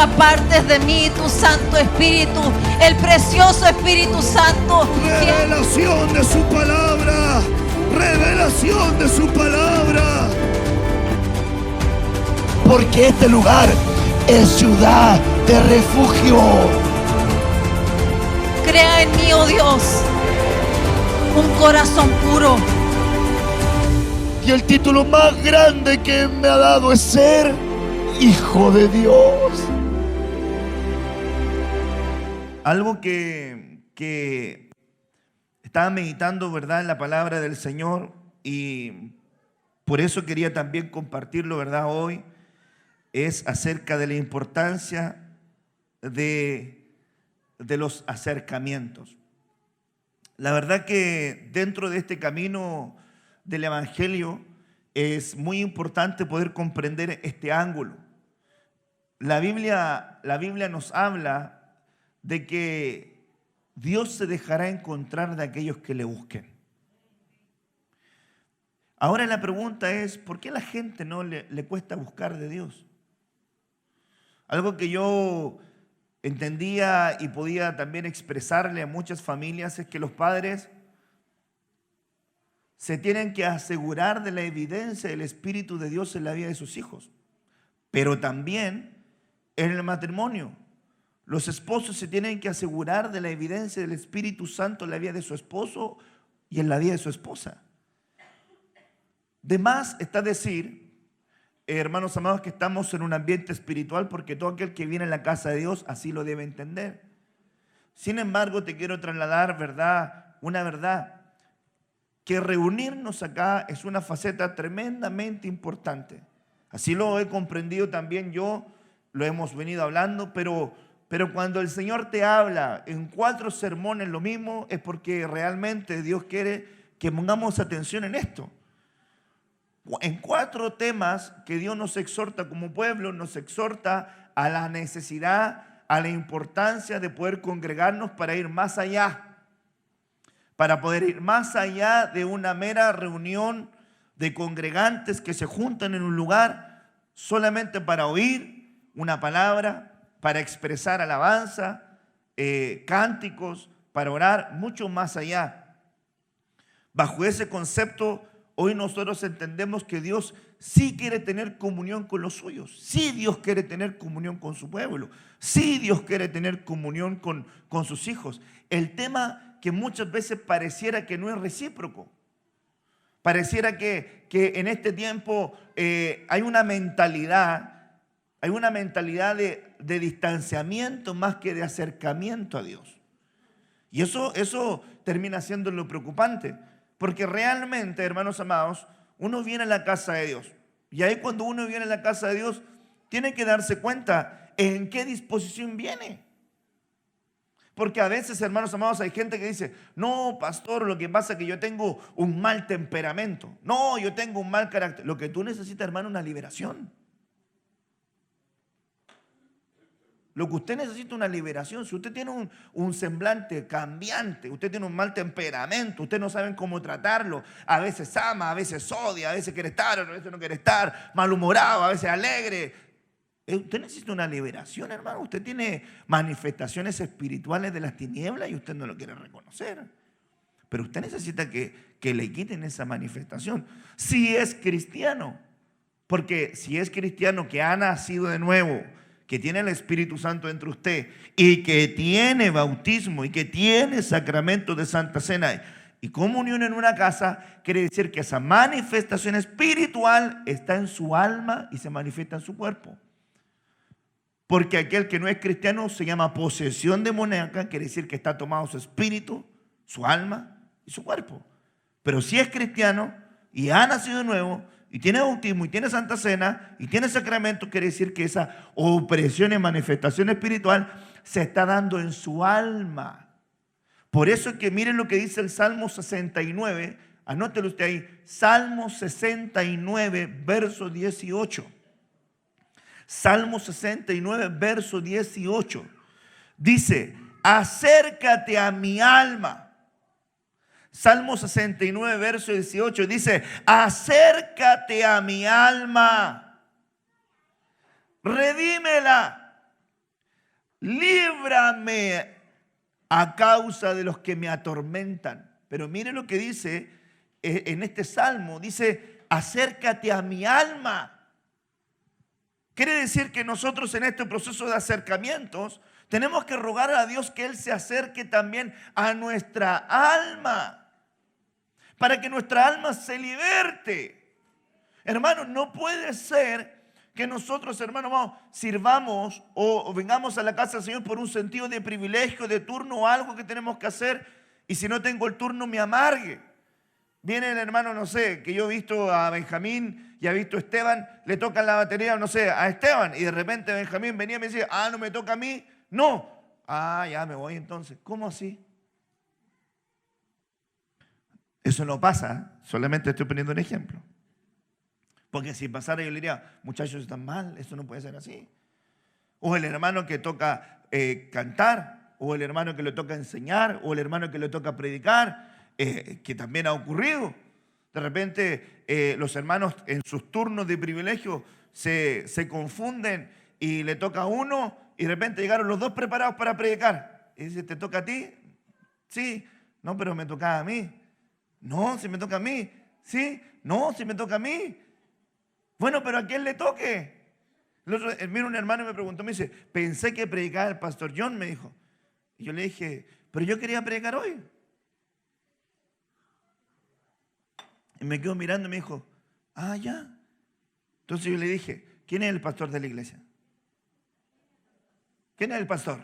apartes de mí tu Santo Espíritu, el precioso Espíritu Santo. Revelación de su palabra. Revelación de su palabra. Porque este lugar es ciudad de refugio. Crea en mí, oh Dios, un corazón puro. Y el título más grande que me ha dado es ser hijo de Dios. Algo que estaba meditando, ¿verdad?, en la palabra del Señor, y por eso quería también compartirlo, ¿verdad?, hoy, es acerca de la importancia de los acercamientos. La verdad que dentro de este camino del Evangelio es muy importante poder comprender este ángulo. La Biblia nos habla de que Dios se dejará encontrar de aquellos que le busquen. Ahora la pregunta es, ¿por qué a la gente no le cuesta buscar de Dios? Algo que yo entendía y podía también expresarle a muchas familias es que los padres se tienen que asegurar de la evidencia del Espíritu de Dios en la vida de sus hijos. Pero también en el matrimonio, los esposos se tienen que asegurar de la evidencia del Espíritu Santo en la vida de su esposo y en la vida de su esposa. De más está decir, hermanos amados, que estamos en un ambiente espiritual, porque todo aquel que viene a la casa de Dios así lo debe entender. Sin embargo, te quiero trasladar, ¿verdad?, una verdad, que reunirnos acá es una faceta tremendamente importante. Así lo he comprendido también yo, lo hemos venido hablando, pero cuando el Señor te habla en 4 sermones lo mismo, es porque realmente Dios quiere que pongamos atención en esto. En 4 temas que Dios nos exhorta como pueblo, nos exhorta a la necesidad, a la importancia de poder congregarnos para ir más allá, para poder ir más allá de una mera reunión de congregantes que se juntan en un lugar solamente para oír una palabra, para expresar alabanza, cánticos, para orar, mucho más allá. Bajo ese concepto, hoy nosotros entendemos que Dios sí quiere tener comunión con los suyos, sí Dios quiere tener comunión con su pueblo, sí Dios quiere tener comunión con sus hijos. El tema que muchas veces pareciera que no es recíproco, pareciera que en este tiempo hay una mentalidad de distanciamiento más que de acercamiento a Dios. Y eso termina siendo lo preocupante. Porque realmente, hermanos amados, uno viene a la casa de Dios. Y ahí cuando uno viene a la casa de Dios, tiene que darse cuenta en qué disposición viene. Porque a veces, hermanos amados, hay gente que dice, no, pastor, lo que pasa es que yo tengo un mal temperamento. No, yo tengo un mal carácter. Lo que tú necesitas, hermano, es una liberación. Lo que usted necesita es una liberación. Si usted tiene un semblante cambiante, usted tiene un mal temperamento, usted no sabe cómo tratarlo, a veces ama, a veces odia, a veces quiere estar, a veces no quiere estar, malhumorado, a veces alegre. Usted necesita una liberación, hermano. Usted tiene manifestaciones espirituales de las tinieblas y usted no lo quiere reconocer. Pero usted necesita que le quiten esa manifestación. Si es cristiano, porque si es cristiano que ha nacido de nuevo, que tiene el Espíritu Santo dentro de usted y que tiene bautismo y que tiene sacramento de Santa Cena y comunión en una casa, quiere decir que esa manifestación espiritual está en su alma y se manifiesta en su cuerpo. Porque aquel que no es cristiano se llama posesión demoníaca, quiere decir que está tomado su espíritu, su alma y su cuerpo. Pero si es cristiano y ha nacido de nuevo, y tiene bautismo, y tiene Santa Cena, y tiene sacramento, quiere decir que esa opresión y manifestación espiritual se está dando en su alma. Por eso es que miren lo que dice el Salmo 69, anótelo usted ahí, Salmo 69, verso 18. Salmo 69, verso 18. Dice, acércate a mi alma. Salmo 69, verso 18 dice, acércate a mi alma, redímela, líbrame a causa de los que me atormentan. Pero mire lo que dice en este salmo, dice, acércate a mi alma. Quiere decir que nosotros en este proceso de acercamientos tenemos que rogar a Dios que Él se acerque también a nuestra alma, para que nuestra alma se liberte. Hermanos, no puede ser que nosotros, hermanos, sirvamos o vengamos a la casa del Señor por un sentido de privilegio, de turno o algo que tenemos que hacer, y si no tengo el turno me amargue. Viene el hermano, no sé, que yo he visto a Benjamín y ha visto a Esteban, le tocan la batería, no sé, a Esteban, y de repente Benjamín venía y me decía, no me toca a mí, no. Ya me voy entonces. ¿Cómo así? Eso no pasa, solamente estoy poniendo un ejemplo. Porque si pasara yo le diría, muchachos están mal, eso no puede ser así. O el hermano que toca cantar, o el hermano que le toca enseñar, o el hermano que le toca predicar, que también ha ocurrido. De repente los hermanos en sus turnos de privilegio se confunden y le toca a uno y de repente llegaron los dos preparados para predicar. Y dice, ¿te toca a ti? Sí. No, pero me tocaba a mí. No, si me toca a mí. Sí. No, si me toca a mí. Bueno, pero ¿a quién le toque? Mira, un hermano me preguntó, me dice, pensé que predicaba el pastor John, me dijo. Y yo le dije, pero yo quería predicar hoy. Y me quedó mirando y me dijo, ya. Entonces yo le dije, ¿quién es el pastor de la iglesia? ¿Quién es el pastor?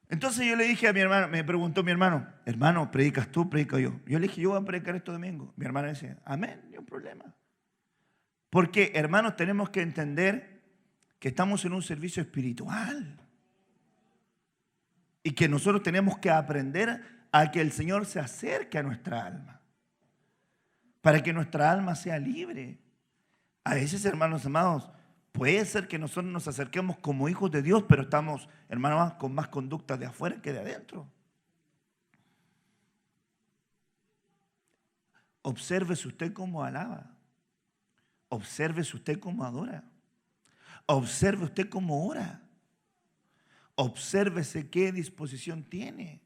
Entonces yo le dije a mi hermano, me preguntó mi hermano, ¿predicas tú, predico yo? Yo le dije, yo voy a predicar este domingo. Mi hermano decía, amén, no hay problema. Porque, hermanos, tenemos que entender que estamos en un servicio espiritual. Y que nosotros tenemos que aprender a que el Señor se acerque a nuestra alma. Para que nuestra alma sea libre. A veces, hermanos amados, puede ser que nosotros nos acerquemos como hijos de Dios, pero estamos, hermanos, con más conducta de afuera que de adentro. Obsérvese usted cómo alaba. Obsérvese usted cómo adora. Observe usted cómo ora. Obsérvese qué disposición tiene.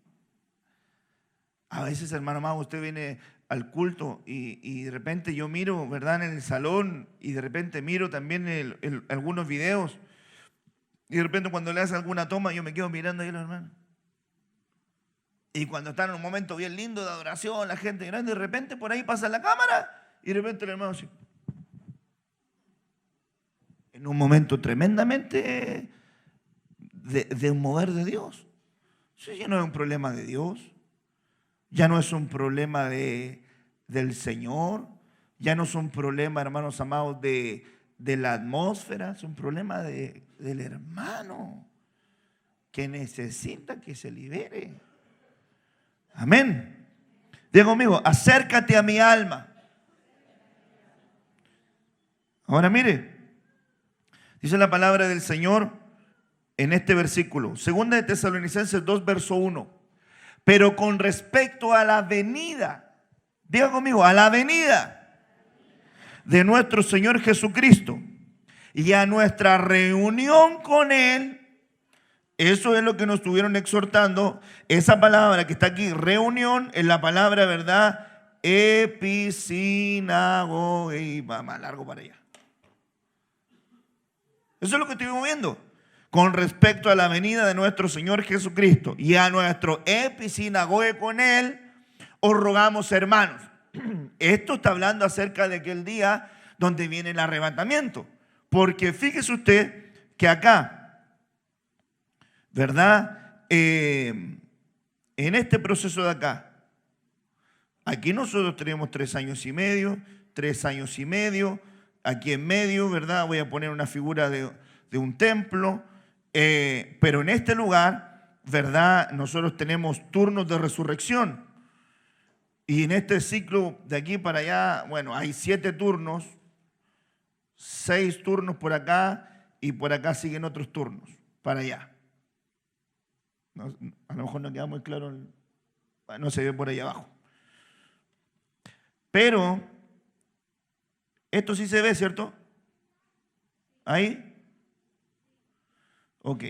A veces, hermano amado, usted viene al culto y de repente yo miro, ¿verdad?, en el salón, y de repente miro también algunos videos, y de repente cuando le hacen alguna toma yo me quedo mirando ahí a los hermanos. Y cuando están en un momento bien lindo de adoración, la gente grande, de repente por ahí pasa la cámara y de repente el hermano así. En un momento tremendamente de un mover de Dios. Eso ya no es un problema de Dios. Ya no es un problema del Señor. Ya no es un problema, hermanos amados, de la atmósfera. Es un problema del hermano que necesita que se libere. Amén. Diga conmigo, acércate a mi alma. Ahora mire, dice la palabra del Señor en este versículo. Segunda de Tesalonicenses 2, verso 1. Pero con respecto a la venida, diga conmigo, a la venida de nuestro Señor Jesucristo y a nuestra reunión con Él, eso es lo que nos estuvieron exhortando. Esa palabra que está aquí, reunión, es la palabra, ¿verdad? Episinagoge, y va más largo para allá. Eso es lo que estuvimos viendo. Con respecto a la venida de nuestro Señor Jesucristo y a nuestro episinagoge con Él, os rogamos, hermanos. Esto está hablando acerca de aquel día donde viene el arrebatamiento. Porque fíjese usted que acá, ¿verdad? En este proceso de acá, aquí nosotros tenemos 3 años y medio, 3 años y medio. Aquí en medio, ¿verdad? Voy a poner una figura de un templo. Pero en este lugar, ¿verdad?, nosotros tenemos turnos de resurrección. Y en este ciclo de aquí para allá, bueno, hay 7 turnos, 6 turnos por acá, y por acá siguen otros turnos para allá. No, a lo mejor no queda muy claro, no se ve por ahí abajo. Pero esto sí se ve, ¿cierto? ¿Ahí? Ok.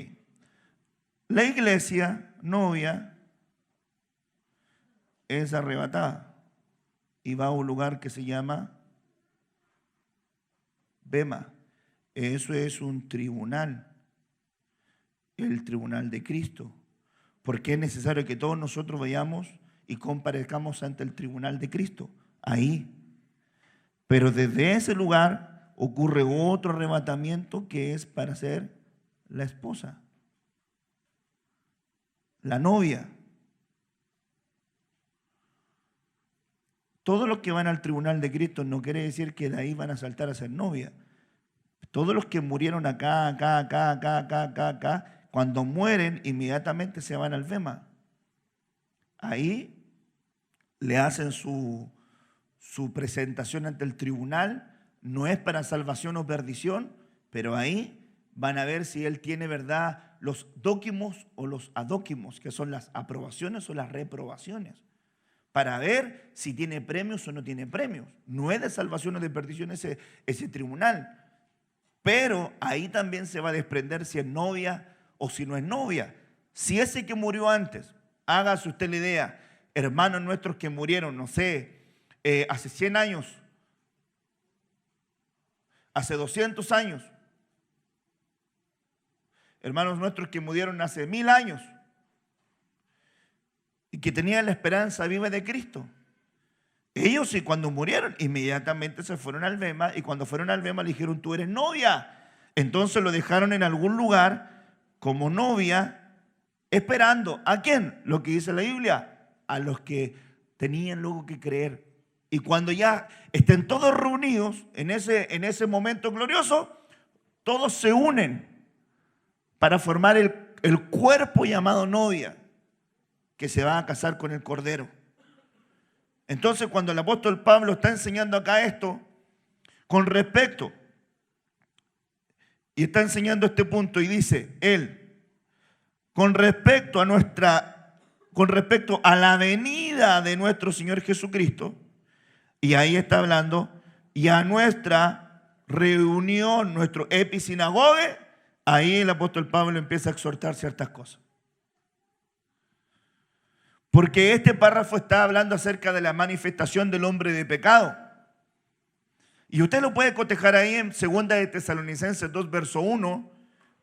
La iglesia novia es arrebatada y va a un lugar que se llama Bema. Eso es un tribunal, el tribunal de Cristo, porque es necesario que todos nosotros vayamos y comparezcamos ante el tribunal de Cristo, ahí. Pero desde ese lugar ocurre otro arrebatamiento que es para ser la esposa, la novia. Todos los que van al tribunal de Cristo no quiere decir que de ahí van a saltar a ser novia. Todos los que murieron acá, cuando mueren inmediatamente se van al Bema. Ahí le hacen su presentación ante el tribunal. No es para salvación o perdición, pero ahí van a ver si él tiene, ¿verdad?, los dóquimos o los adóquimos, que son las aprobaciones o las reprobaciones, para ver si tiene premios o no tiene premios. No es de salvación o de perdición ese tribunal, pero ahí también se va a desprender si es novia o si no es novia. Si ese que murió antes, hágase usted la idea, hermanos nuestros que murieron, no sé, hace 100 años, hace 200 años, hermanos nuestros que murieron hace 1000 años y que tenían la esperanza viva de Cristo. Ellos sí, cuando murieron, inmediatamente se fueron al Bema, y cuando fueron al Bema le dijeron: tú eres novia. Entonces lo dejaron en algún lugar como novia, esperando. ¿A quién? Lo que dice la Biblia, a los que tenían luego que creer. Y cuando ya estén todos reunidos en ese momento glorioso, todos se unen para formar el cuerpo llamado novia, que se va a casar con el Cordero. Entonces, cuando el apóstol Pablo está enseñando acá esto, con respecto, y está enseñando este punto, y dice él, con respecto a la venida de nuestro Señor Jesucristo, y ahí está hablando, y a nuestra reunión, nuestro episinagoge, ahí el apóstol Pablo empieza a exhortar ciertas cosas. Porque este párrafo está hablando acerca de la manifestación del hombre de pecado. Y usted lo puede cotejar ahí en 2 de Tesalonicenses 2, verso 1.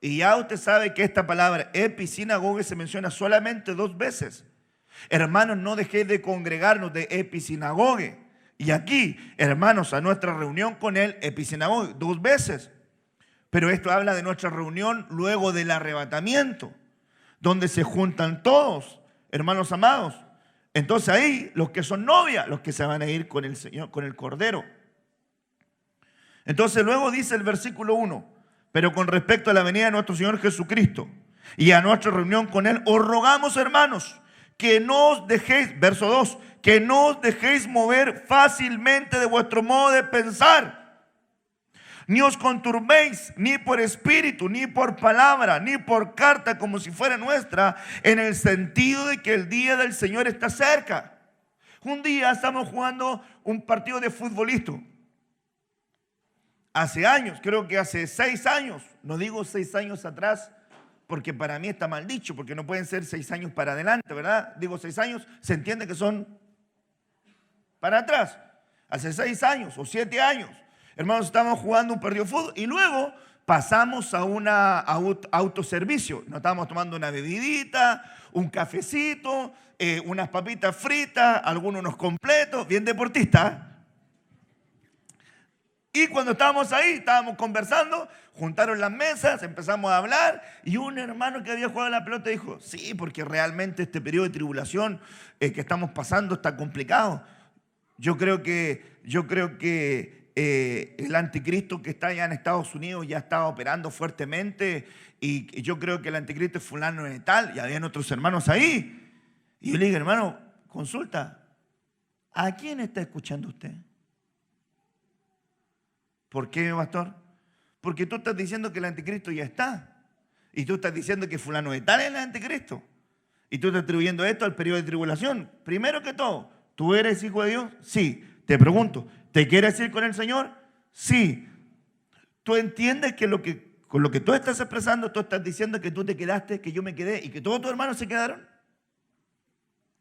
Y ya usted sabe que esta palabra episinagoge se menciona solamente 2 veces. Hermanos, no dejéis de congregarnos de episinagoge. Y aquí, hermanos, a nuestra reunión con él, episinagoge, 2 veces. Pero esto habla de nuestra reunión luego del arrebatamiento, donde se juntan todos, hermanos amados. Entonces ahí los que son novias, los que se van a ir con el Señor, con el Cordero. Entonces luego dice el versículo 1: pero con respecto a la venida de nuestro Señor Jesucristo y a nuestra reunión con Él, os rogamos, hermanos, que no os dejéis, verso 2, que no os dejéis mover fácilmente de vuestro modo de pensar, ni os conturbéis, ni por espíritu, ni por palabra, ni por carta como si fuera nuestra, en el sentido de que el día del Señor está cerca. Un día estamos jugando un partido de futbolito. Hace años, creo que hace 6 años, no digo 6 años atrás, porque para mí está mal dicho, porque no pueden ser 6 años para adelante, ¿verdad? Digo 6 años, se entiende que son para atrás. Hace 6 años o 7 años. Hermanos, estábamos jugando un partido de fútbol y luego pasamos a un autoservicio. Nos estábamos tomando una bebidita, un cafecito, unas papitas fritas, algunos unos completos, bien deportistas. Y cuando estábamos ahí, estábamos conversando, juntaron las mesas, empezamos a hablar y un hermano que había jugado a la pelota dijo: sí, porque realmente este periodo de tribulación que estamos pasando está complicado. Yo creo que el anticristo que está allá en Estados Unidos ya estaba operando fuertemente y yo creo que el anticristo es fulano de tal, y habían otros hermanos ahí. Y yo le dije: hermano, consulta, ¿a quién está escuchando usted? ¿Por qué, pastor? Porque tú estás diciendo que el anticristo ya está, y tú estás diciendo que fulano de tal es el anticristo, y tú estás atribuyendo esto al periodo de tribulación. Primero que todo, ¿tú eres hijo de Dios? Sí. Te pregunto, ¿te quieres ir con el Señor? Sí. tú entiendes que con lo que tú estás expresando, tú estás diciendo que tú te quedaste, que yo me quedé y que todos tus hermanos se quedaron?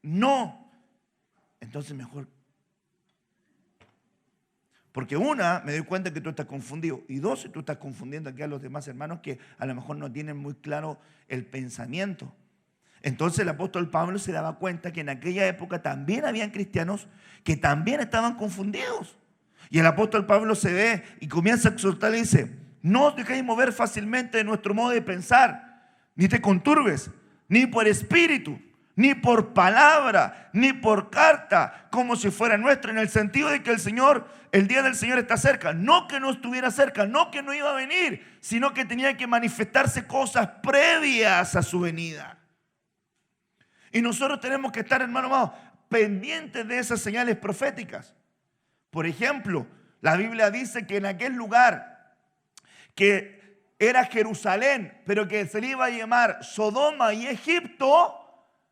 No. Entonces mejor. Porque una, me doy cuenta que tú estás confundido. Y dos, tú estás confundiendo aquí a los demás hermanos que a lo mejor no tienen muy claro el pensamiento. Entonces el apóstol Pablo se daba cuenta que en aquella época también habían cristianos que también estaban confundidos. Y el apóstol Pablo se ve y comienza a exhortar y dice: no os dejéis mover fácilmente de nuestro modo de pensar, ni te conturbes, ni por espíritu, ni por palabra, ni por carta, como si fuera nuestra, en el sentido de que el día del Señor está cerca. No que no estuviera cerca, no que no iba a venir, sino que tenía que manifestarse cosas previas a su venida. Y nosotros tenemos que estar, hermano amado, pendientes de esas señales proféticas. Por ejemplo, la Biblia dice que en aquel lugar que era Jerusalén, pero que se le iba a llamar Sodoma y Egipto,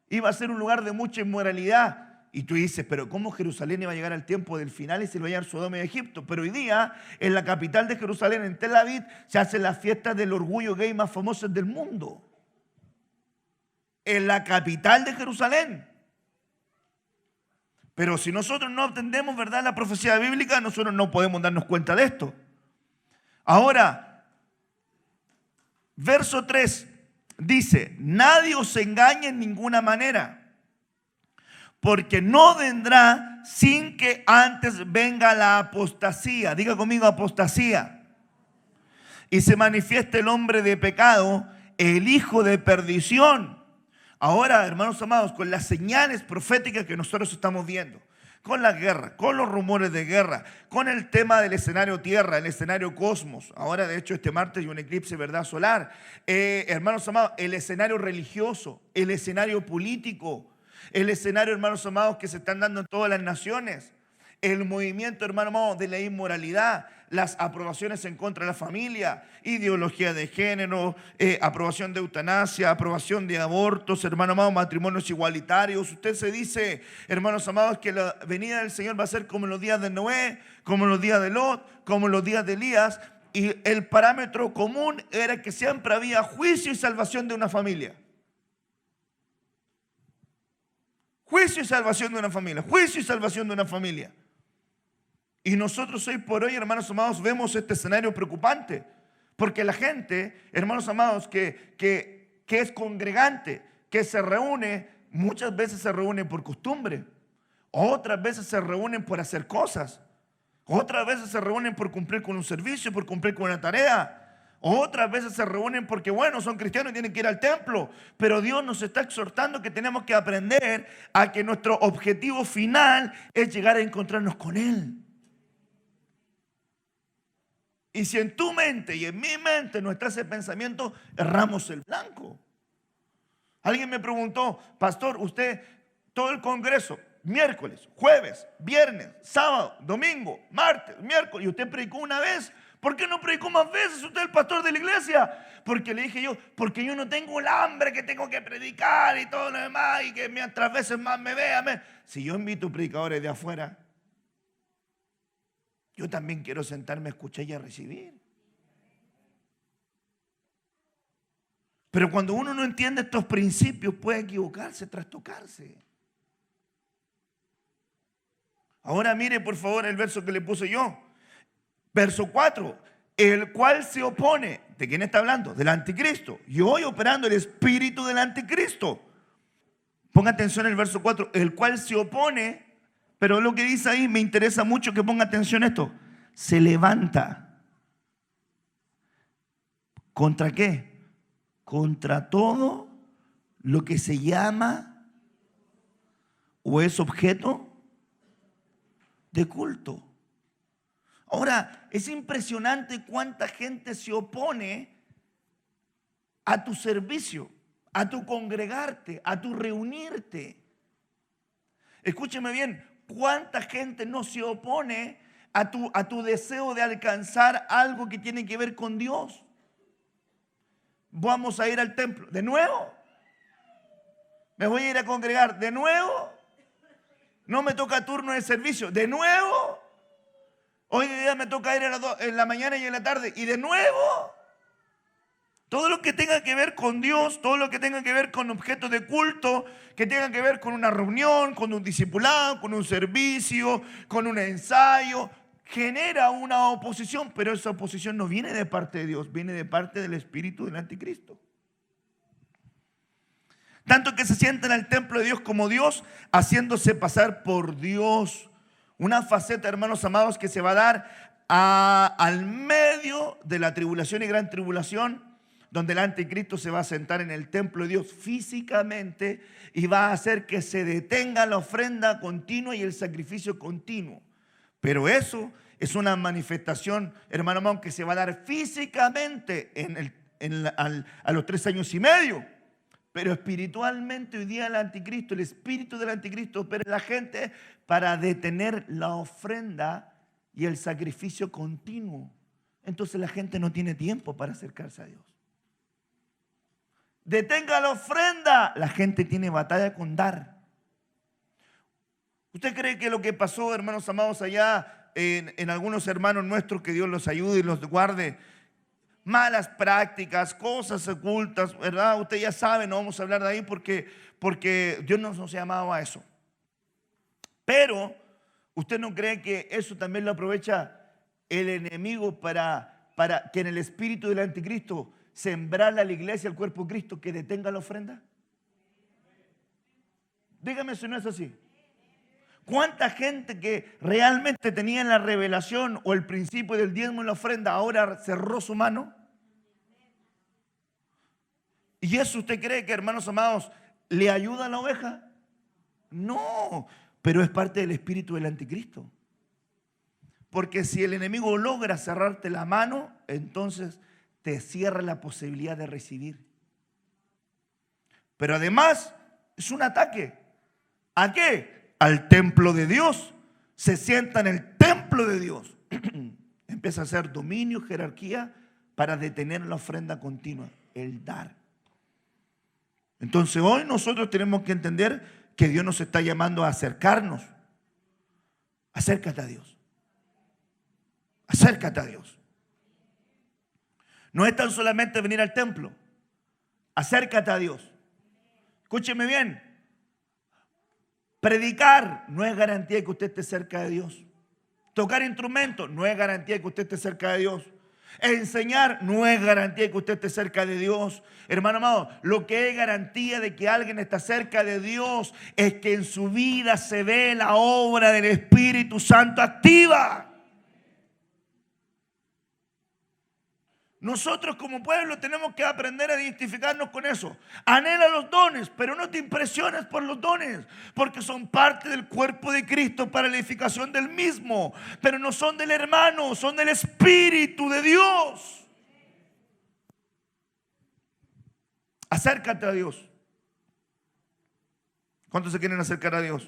iba a ser un lugar de mucha inmoralidad. Y tú dices, pero ¿cómo Jerusalén iba a llegar al tiempo del final y se le va a llamar Sodoma y Egipto? Pero hoy día, en la capital de Jerusalén, en Tel Aviv, se hacen las fiestas del orgullo gay más famosas del mundo. En la capital de Jerusalén. Pero si nosotros no entendemos, ¿verdad?, la profecía bíblica, nosotros no podemos darnos cuenta de esto. Ahora, verso 3 dice: nadie os engañe en ninguna manera, porque no vendrá sin que antes venga la apostasía. Diga conmigo: apostasía. Y se manifieste el hombre de pecado, el hijo de perdición. Ahora, hermanos amados, con las señales proféticas que nosotros estamos viendo, con la guerra, con los rumores de guerra, con el tema del escenario tierra, el escenario cosmos. Ahora, de hecho, este martes hay un eclipse, ¿verdad?, solar. Hermanos amados, el escenario religioso, el escenario político, el escenario, hermanos amados, que se están dando en todas las naciones. El movimiento, hermano amado, de la inmoralidad, las aprobaciones en contra de la familia, ideología de género, aprobación de eutanasia, aprobación de abortos, hermano amado, matrimonios igualitarios. Usted se dice, hermanos amados, que la venida del Señor va a ser como en los días de Noé, como en los días de Lot, como en los días de Elías. Y el parámetro común era que siempre había juicio y salvación de una familia. Juicio y salvación de una familia. Juicio y salvación de una familia. Y nosotros hoy por hoy, hermanos amados, vemos este escenario preocupante. Porque la gente, hermanos amados, que es congregante, que se reúne, muchas veces se reúne por costumbre. Otras veces se reúnen por hacer cosas. Otras veces se reúnen por cumplir con un servicio, por cumplir con una tarea. Otras veces se reúnen porque, bueno, son cristianos y tienen que ir al templo. Pero Dios nos está exhortando que tenemos que aprender a que nuestro objetivo final es llegar a encontrarnos con Él. Y si en tu mente y en mi mente no está ese pensamiento, erramos el blanco. Alguien me preguntó: pastor, usted todo el congreso, miércoles, jueves, viernes, sábado, domingo, martes, miércoles, y usted predicó una vez, ¿por qué no predicó más veces? Usted es el pastor de la iglesia. Porque le dije yo, porque yo no tengo el hambre que tengo que predicar y todo lo demás, y que mientras veces más me vea. Si yo invito predicadores de afuera, yo también quiero sentarme a escuchar y a recibir. Pero cuando uno no entiende estos principios, puede equivocarse, trastocarse. Ahora mire por favor el verso que le puse yo. Verso 4. El cual se opone. ¿De quién está hablando? Del anticristo. Y hoy operando el espíritu del anticristo. Ponga atención en el verso 4. El cual se opone. Pero lo que dice ahí me interesa mucho que ponga atención a esto. Se levanta. ¿Contra qué? Contra todo lo que se llama o es objeto de culto. Ahora, es impresionante cuánta gente se opone a tu servicio, a tu congregarte, a tu reunirte. Escúcheme bien, cuánta gente no se opone a tu deseo de alcanzar algo que tiene que ver con Dios. Vamos a ir al templo, ¿de nuevo? ¿Me voy a ir a congregar, de nuevo? ¿No me toca turno de servicio, de nuevo? Hoy día me toca ir en la mañana y en la tarde. Y de nuevo, todo lo que tenga que ver con Dios, todo lo que tenga que ver con objetos de culto, que tenga que ver con una reunión, con un discipulado, con un servicio, con un ensayo, genera una oposición, pero esa oposición no viene de parte de Dios, viene de parte del espíritu del anticristo. Tanto que se sientan al templo de Dios como Dios, haciéndose pasar por Dios. Una faceta, hermanos amados, que se va a dar al medio de la tribulación y gran tribulación, donde el anticristo se va a sentar en el templo de Dios físicamente y va a hacer que se detenga la ofrenda continua y el sacrificio continuo. Pero eso es una manifestación, hermano amado, que se va a dar físicamente a los 3 años y medio. Pero espiritualmente hoy día el anticristo, el espíritu del anticristo opera en la gente para detener la ofrenda y el sacrificio continuo. Entonces la gente no tiene tiempo para acercarse a Dios. Detenga la ofrenda, la gente tiene batalla con dar. ¿Usted cree que lo que pasó, hermanos amados, allá en algunos hermanos nuestros, que Dios los ayude y los guarde, malas prácticas, cosas ocultas, ¿verdad? Usted ya sabe, no vamos a hablar de ahí porque Dios no nos ha llamado a eso. Pero, ¿usted no cree que eso también lo aprovecha el enemigo para que en el espíritu del anticristo sembrarle a la iglesia, al cuerpo de Cristo, que detenga la ofrenda? Dígame si no es así. ¿Cuánta gente que realmente tenía la revelación o el principio del diezmo en la ofrenda ahora cerró su mano? ¿Y eso usted cree que, hermanos amados, le ayuda a la oveja? No, pero es parte del espíritu del anticristo. Porque si el enemigo logra cerrarte la mano, entonces te cierra la posibilidad de recibir. Pero además es un ataque. ¿A qué? Al templo de Dios. Se sienta en el templo de Dios. Empieza a hacer dominio, jerarquía, para detener la ofrenda continua, el dar. Entonces hoy nosotros tenemos que entender que Dios nos está llamando a acercarnos. Acércate a Dios. Acércate a Dios. No es tan solamente venir al templo. Acércate a Dios. Escúcheme bien. Predicar no es garantía de que usted esté cerca de Dios. Tocar instrumentos no es garantía de que usted esté cerca de Dios. Enseñar no es garantía de que usted esté cerca de Dios. Hermano amado, lo que es garantía de que alguien está cerca de Dios es que en su vida se ve la obra del Espíritu Santo activa. Nosotros como pueblo tenemos que aprender a identificarnos con eso. Anhela los dones, pero no te impresiones por los dones, porque son parte del cuerpo de Cristo para la edificación del mismo, pero no son del hermano, son del Espíritu de Dios. Acércate a Dios. ¿Cuántos se quieren acercar a Dios?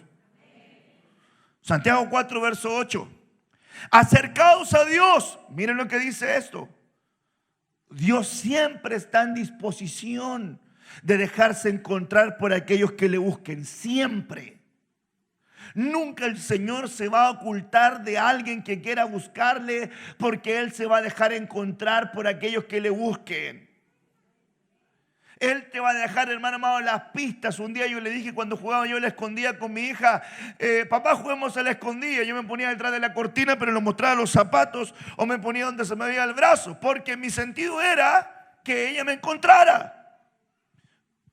Santiago 4, verso 8. Acercaos a Dios. Miren lo que dice esto. Dios siempre está en disposición de dejarse encontrar por aquellos que le busquen, siempre. Nunca el Señor se va a ocultar de alguien que quiera buscarle, porque Él se va a dejar encontrar por aquellos que le busquen. Él te va a dejar, hermano amado, las pistas. Un día yo le dije, cuando jugaba yo a la escondida con mi hija, papá, juguemos a la escondida. Yo me ponía detrás de la cortina, pero le mostraba los zapatos, o me ponía donde se me veía el brazo, porque mi sentido era que ella me encontrara.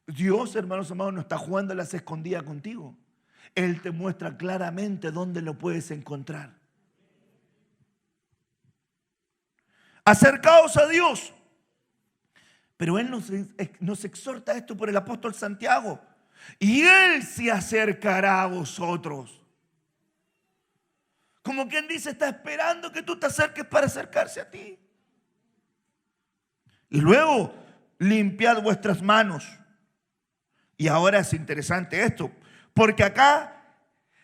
Dios, hermanos amados, no está jugando a las escondidas contigo. Él te muestra claramente dónde lo puedes encontrar. Acercaos a Dios. Pero Él nos exhorta a esto por el apóstol Santiago. Y Él se acercará a vosotros. Como quien dice, está esperando que tú te acerques para acercarse a ti. Y luego, limpiad vuestras manos. Y ahora es interesante esto, porque acá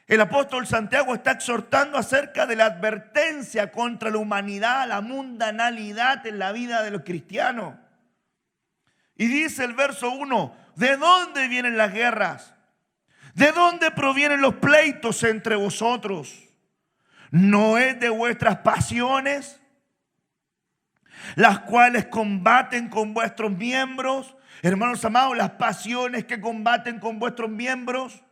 el apóstol Santiago está exhortando acerca de la advertencia contra la humanidad, la mundanalidad en la vida de los cristianos. Y dice el verso 1, ¿de dónde vienen las guerras? ¿De dónde provienen los pleitos entre vosotros? ¿No es de vuestras pasiones, las cuales combaten con vuestros miembros? Hermanos amados, las pasiones que combaten con vuestros miembros.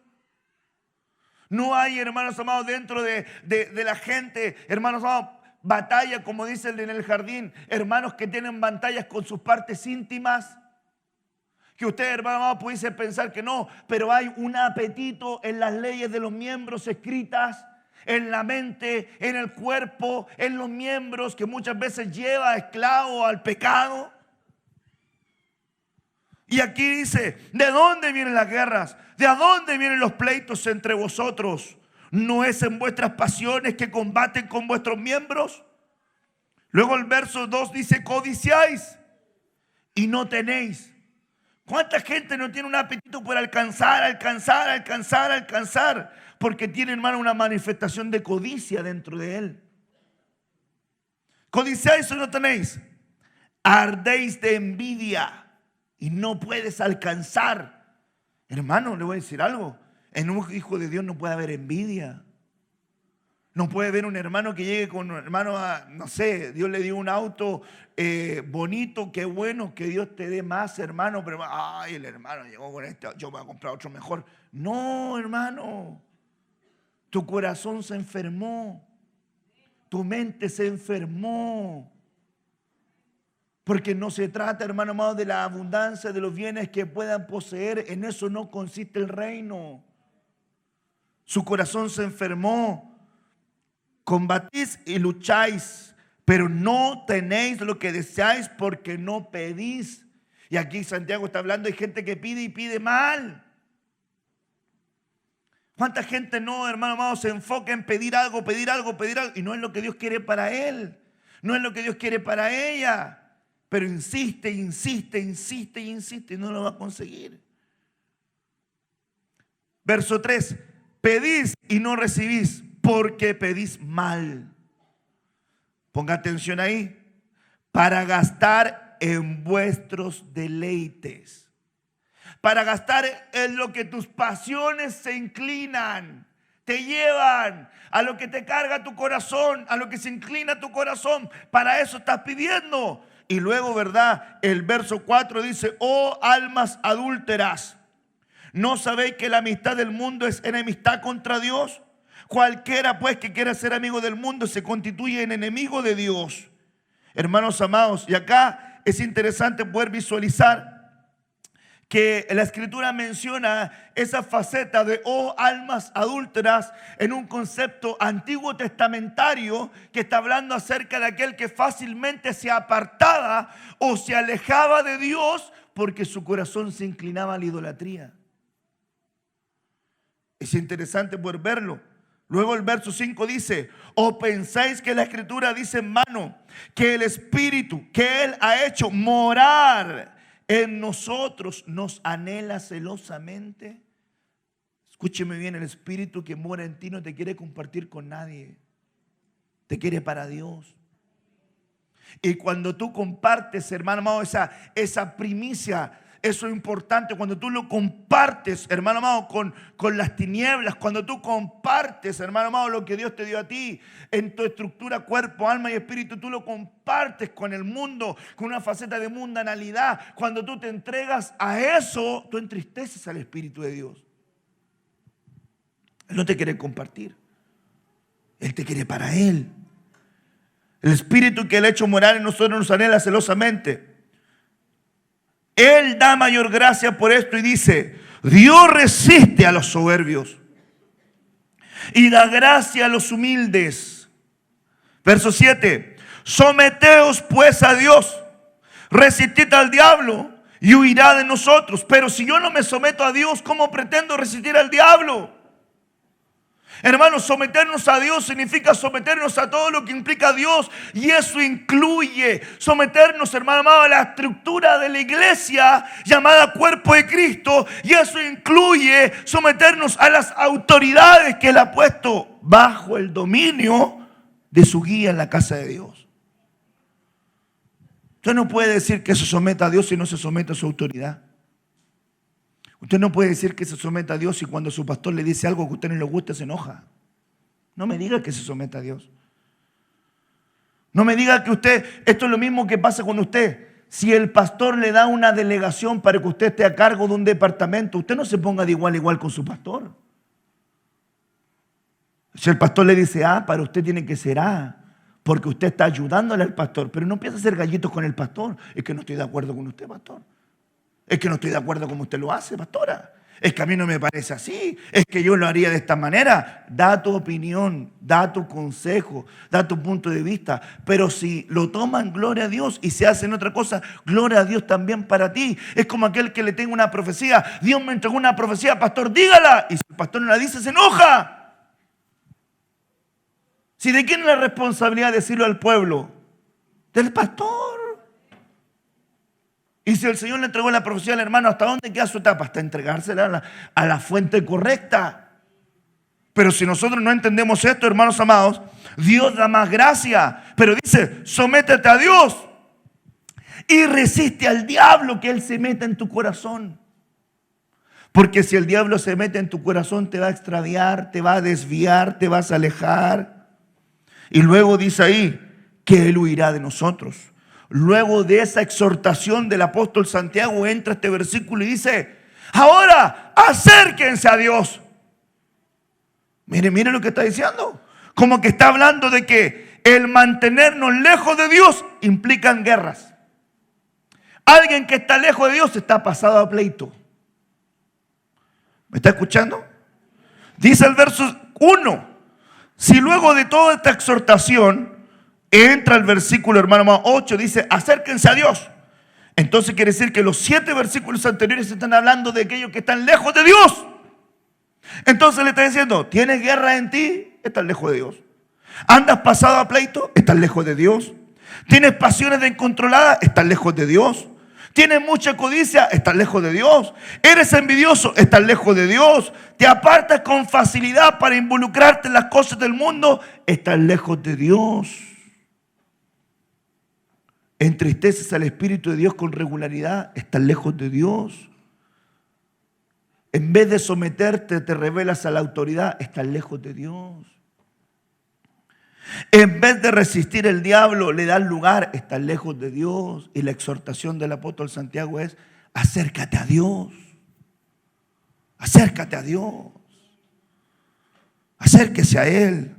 No hay, hermanos amados, dentro de la gente, hermanos amados, batalla, como dice el en el jardín, hermanos que tienen batallas con sus partes íntimas. Que usted, hermano amado, pudiese pensar que no, pero hay un apetito en las leyes de los miembros escritas, en la mente, en el cuerpo, en los miembros, que muchas veces lleva esclavo al pecado. Y aquí dice, ¿de dónde vienen las guerras? ¿De dónde vienen los pleitos entre vosotros? ¿No es en vuestras pasiones que combaten con vuestros miembros? Luego el verso 2 dice, codiciáis y no tenéis. ¿Cuánta gente no tiene un apetito por alcanzar? Porque tiene, hermano, una manifestación de codicia dentro de él. Codiciáis o no tenéis. Ardéis de envidia y no puedes alcanzar. Hermano, le voy a decir algo. En un hijo de Dios no puede haber envidia. No puede haber un hermano que llegue con un hermano no sé, Dios le dio un auto bonito, qué bueno, que Dios te dé más, hermano, pero ay, el hermano llegó con este, yo voy a comprar otro mejor. No, hermano, tu corazón se enfermó, tu mente se enfermó, porque no se trata, hermano amado, de la abundancia de los bienes que puedan poseer, en eso no consiste el reino. Su corazón se enfermó. Combatís y lucháis, pero no tenéis lo que deseáis porque no pedís. Y aquí Santiago está hablando de gente que pide y pide mal. ¿Cuánta gente no, hermano amado, se enfoca en pedir algo, y no es lo que Dios quiere para él? No es lo que Dios quiere para ella. Pero insiste y no lo va a conseguir. Verso 3. Pedís y no recibís, porque pedís mal. Ponga atención ahí. Para gastar en vuestros deleites. Para gastar en lo que tus pasiones se inclinan. Te llevan a lo que te carga tu corazón, a lo que se inclina tu corazón. Para eso estás pidiendo. Y luego, ¿verdad? El verso 4 dice, oh almas adúlteras, ¿no sabéis que la amistad del mundo es enemistad contra Dios? Cualquiera pues que quiera ser amigo del mundo se constituye en enemigo de Dios. Hermanos amados, y acá es interesante poder visualizar que la Escritura menciona esa faceta de oh almas adúlteras en un concepto antiguo testamentario que está hablando acerca de aquel que fácilmente se apartaba o se alejaba de Dios porque su corazón se inclinaba a la idolatría. Es interesante poder verlo. Luego el verso 5 dice, ¿o pensáis que la Escritura dice en vano que el Espíritu que Él ha hecho morar en nosotros nos anhela celosamente? Escúcheme bien, el Espíritu que mora en ti no te quiere compartir con nadie. Te quiere para Dios. Y cuando tú compartes, hermano amado, esa primicia, eso es importante. Cuando tú lo compartes, hermano amado, con las tinieblas, cuando tú compartes, hermano amado, lo que Dios te dio a ti en tu estructura, cuerpo, alma y espíritu, tú lo compartes con el mundo, con una faceta de mundanalidad. Cuando tú te entregas a eso, tú entristeces al Espíritu de Dios. Él no te quiere compartir. Él te quiere para Él. El Espíritu que Él ha hecho morar en nosotros nos anhela celosamente. Él da mayor gracia por esto y dice, Dios resiste a los soberbios y da gracia a los humildes. Verso 7, someteos pues a Dios, resistid al diablo y huirá de nosotros. Pero si yo no me someto a Dios, ¿cómo pretendo resistir al diablo? Hermanos, someternos a Dios significa someternos a todo lo que implica Dios. Y eso incluye someternos, hermano amado, a la estructura de la iglesia llamada cuerpo de Cristo. Y eso incluye someternos a las autoridades que Él ha puesto bajo el dominio de su guía en la casa de Dios. Usted no puede decir que se someta a Dios si no se somete a su autoridad. Usted no puede decir que se someta a Dios y cuando su pastor le dice algo que a usted no le gusta se enoja. No me diga que se someta a Dios. No me diga que usted, esto es lo mismo que pasa con usted. Si el pastor le da una delegación para que usted esté a cargo de un departamento, usted no se ponga de igual a igual con su pastor. Si el pastor le dice A, para usted tiene que ser A, porque usted está ayudándole al pastor. Pero no empieza a hacer gallitos con el pastor. Es que no estoy de acuerdo con usted, pastor. Es que no estoy de acuerdo con usted lo hace, pastora. Es que a mí no me parece así. Es que yo lo haría de esta manera. Da tu opinión, da tu consejo, da tu punto de vista. Pero si lo toman, gloria a Dios, y se hacen otra cosa, gloria a Dios también para ti. Es como aquel que le tenga una profecía. Dios me entregó una profecía, pastor, dígala. Y si el pastor no la dice, se enoja. Si de quién es la responsabilidad de decirlo al pueblo, del pastor. Y si el Señor le entregó la profecía al hermano, ¿hasta dónde queda su etapa? Hasta entregársela a la fuente correcta. Pero si nosotros no entendemos esto, hermanos amados, Dios da más gracia. Pero dice, sométete a Dios y resiste al diablo que Él se meta en tu corazón. Porque si el diablo se mete en tu corazón, te va a extraviar, te va a desviar, te vas a alejar. Y luego dice ahí que Él huirá de nosotros. Luego de esa exhortación del apóstol Santiago entra este versículo y dice, ahora acérquense a Dios. Mire lo que está diciendo. Como que está hablando de que el mantenernos lejos de Dios implican guerras. Alguien que está lejos de Dios está pasado a pleito. ¿Me está escuchando? Dice el verso 1. Si luego de toda esta exhortación entra el versículo, hermano 8, dice, acérquense a Dios. Entonces quiere decir que los 7 versículos anteriores están hablando de aquellos que están lejos de Dios. Entonces le está diciendo, ¿tienes guerra en ti? Estás lejos de Dios. ¿Andas pasado a pleito? Estás lejos de Dios. ¿Tienes pasiones descontroladas? Estás lejos de Dios. ¿Tienes mucha codicia? Estás lejos de Dios. ¿Eres envidioso? Estás lejos de Dios. ¿Te apartas con facilidad para involucrarte en las cosas del mundo? Estás lejos de Dios. ¿Entristeces al Espíritu de Dios con regularidad? Estás lejos de Dios. En vez de someterte, te rebelas a la autoridad. Estás lejos de Dios. En vez de resistir el diablo, le das lugar. Estás lejos de Dios. Y la exhortación del apóstol Santiago es, acércate a Dios. Acércate a Dios. Acérquese a Él.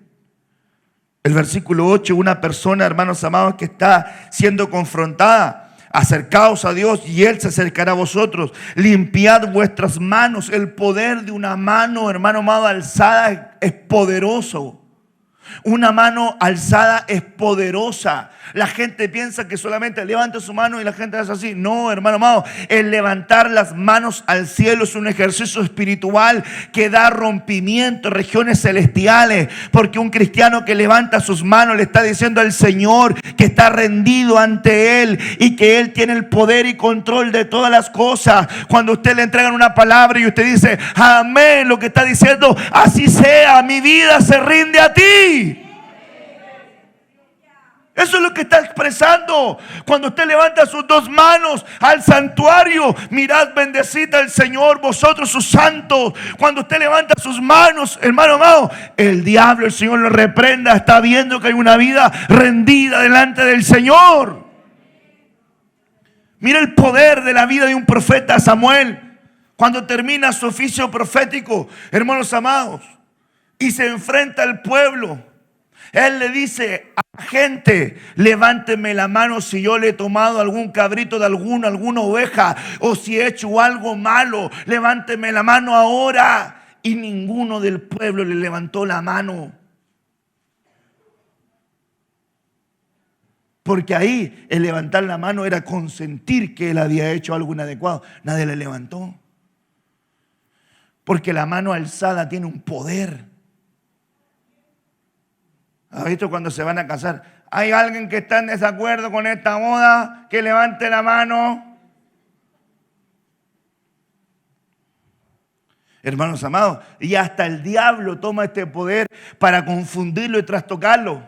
El versículo 8, una persona, hermanos amados, que está siendo confrontada. Acercaos a Dios y Él se acercará a vosotros. Limpiad vuestras manos. El poder de una mano, hermano amado, alzada es poderoso. Una mano alzada es poderosa. La gente piensa que solamente levanta su mano y la gente hace así. No, hermano amado, el levantar las manos al cielo es un ejercicio espiritual que da rompimiento, regiones celestiales. Porque un cristiano que levanta sus manos le está diciendo al Señor que está rendido ante Él y que Él tiene el poder y control de todas las cosas. Cuando usted le entregan una palabra y usted dice, amén, lo que está diciendo, así sea, mi vida se rinde a ti. Eso es lo que está expresando. Cuando usted levanta sus 2 manos al santuario, mirad, bendecid al Señor, vosotros sus santos. Cuando usted levanta sus manos, hermano amado, el diablo, el Señor lo reprenda. Está viendo que hay una vida rendida delante del Señor. Mira el poder de la vida de un profeta Samuel. Cuando termina su oficio profético, hermanos amados, y se enfrenta al pueblo, él le dice a la gente, levánteme la mano si yo le he tomado algún cabrito de alguna oveja, o si he hecho algo malo, levánteme la mano ahora. Y ninguno del pueblo le levantó la mano. Porque ahí el levantar la mano era consentir que él había hecho algo inadecuado. Nadie le levantó. Porque la mano alzada tiene un poder. ¿Has visto cuando se van a casar? ¿Hay alguien que está en desacuerdo con esta boda? Que levante la mano. Hermanos amados, y hasta el diablo toma este poder para confundirlo y trastocarlo.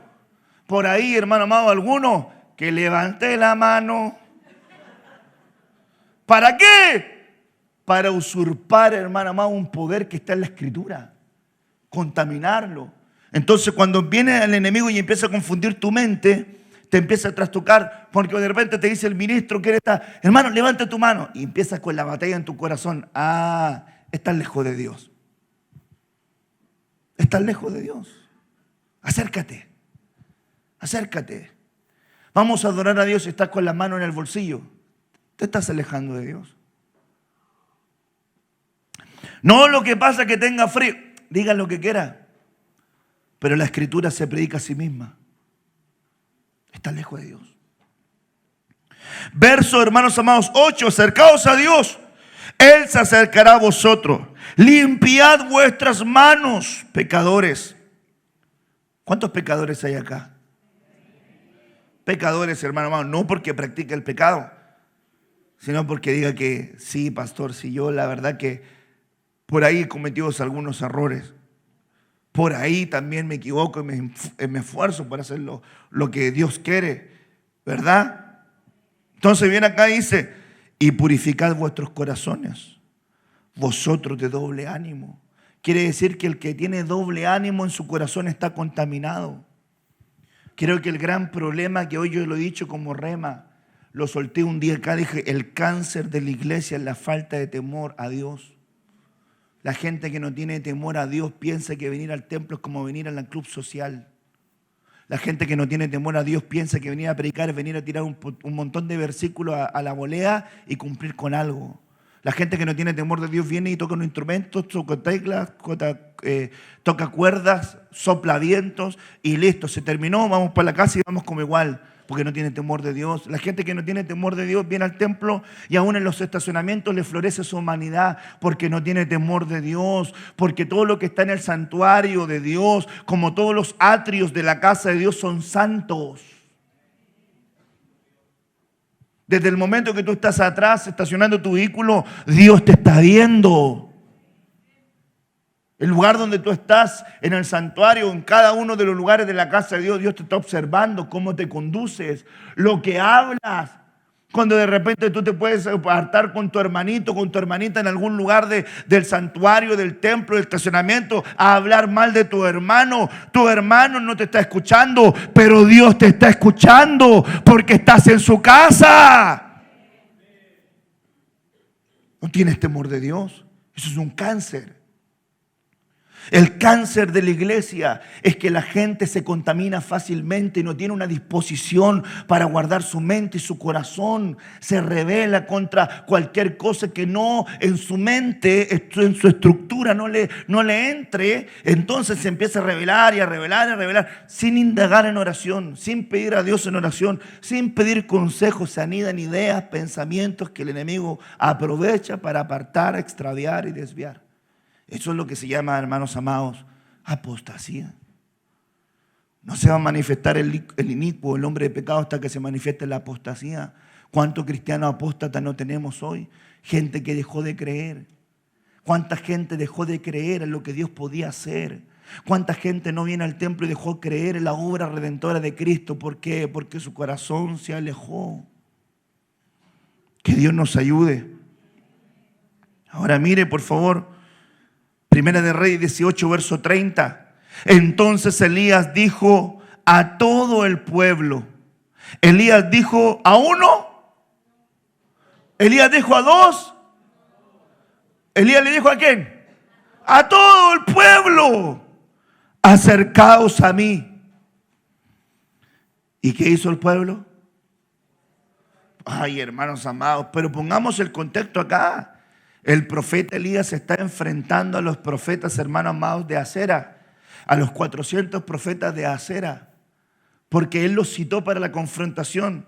Por ahí, hermano amado, alguno que levante la mano. ¿Para qué? Para usurpar, hermano amado, un poder que está en la Escritura. Contaminarlo. Entonces cuando viene el enemigo y empieza a confundir tu mente, te empieza a trastocar, porque de repente te dice el ministro que está, hermano, levanta tu mano, y empiezas con la batalla en tu corazón. Ah, estás lejos de Dios. Estás lejos de Dios. Acércate. Acércate. Vamos a adorar a Dios y estás con la mano en el bolsillo. Te estás alejando de Dios. No, lo que pasa es que tenga frío. Digan lo que quiera. Pero la Escritura se predica a sí misma. Estás lejos de Dios. Verso, hermanos amados, 8. Acercaos a Dios. Él se acercará a vosotros. Limpiad vuestras manos, pecadores. ¿Cuántos pecadores hay acá? Pecadores, hermano amado, no porque practique el pecado, sino porque diga que sí, pastor, si yo la verdad que por ahí he cometido algunos errores. Por ahí también me equivoco y me esfuerzo por hacer lo que Dios quiere, ¿verdad? Entonces viene acá y dice, y purificad vuestros corazones, vosotros de doble ánimo. Quiere decir que el que tiene doble ánimo en su corazón está contaminado. Creo que el gran problema que hoy yo lo he dicho como rema, lo solté un día acá, dije, el cáncer de la iglesia es la falta de temor a Dios. La gente que no tiene temor a Dios piensa que venir al templo es como venir al club social. La gente que no tiene temor a Dios piensa que venir a predicar es venir a tirar un montón de versículos a la volea y cumplir con algo. La gente que no tiene temor de Dios viene y toca un instrumento, toca teclas, toca cuerdas, sopla vientos y listo, se terminó, vamos para la casa y vamos como igual, porque no tiene temor de Dios. La gente que no tiene temor de Dios viene al templo y aún en los estacionamientos le florece su humanidad porque no tiene temor de Dios, porque todo lo que está en el santuario de Dios, como todos los atrios de la casa de Dios, son santos. Desde el momento que tú estás atrás estacionando tu vehículo, Dios te está viendo. El lugar donde tú estás, en el santuario, en cada uno de los lugares de la casa de Dios, Dios te está observando cómo te conduces, lo que hablas. Cuando de repente tú te puedes apartar con tu hermanito, con tu hermanita en algún lugar del santuario, del templo, del estacionamiento, a hablar mal de tu hermano. Tu hermano no te está escuchando, pero Dios te está escuchando porque estás en su casa. No tienes temor de Dios. Eso es un cáncer. El cáncer de la iglesia es que la gente se contamina fácilmente y no tiene una disposición para guardar su mente y su corazón. Se rebela contra cualquier cosa que no en su mente, en su estructura no le entre. Entonces se empieza a rebelar y a rebelar y a rebelar sin indagar en oración, sin pedir a Dios en oración, sin pedir consejos. Se anidan ideas, pensamientos que el enemigo aprovecha para apartar, extraviar y desviar. Eso es lo que se llama, hermanos amados, apostasía. No se va a manifestar el inicuo, el hombre de pecado, hasta que se manifieste la apostasía. ¿Cuántos cristianos apóstatas no tenemos hoy? Gente que dejó de creer. ¿Cuánta gente dejó de creer en lo que Dios podía hacer? ¿Cuánta gente no viene al templo y dejó de creer en la obra redentora de Cristo? ¿Por qué? Porque su corazón se alejó. Que Dios nos ayude. Ahora mire, por favor, Primera de Reyes 18, verso 30. Entonces Elías dijo a todo el pueblo. Elías dijo a uno. Elías dijo a dos. Elías le dijo a quién. A todo el pueblo. Acercaos a mí. ¿Y qué hizo el pueblo? Ay, hermanos amados, pero pongamos el contexto acá. El profeta Elías se está enfrentando a los profetas, hermanos amados, de Acera, a los 400 profetas de Acera, porque él los citó para la confrontación.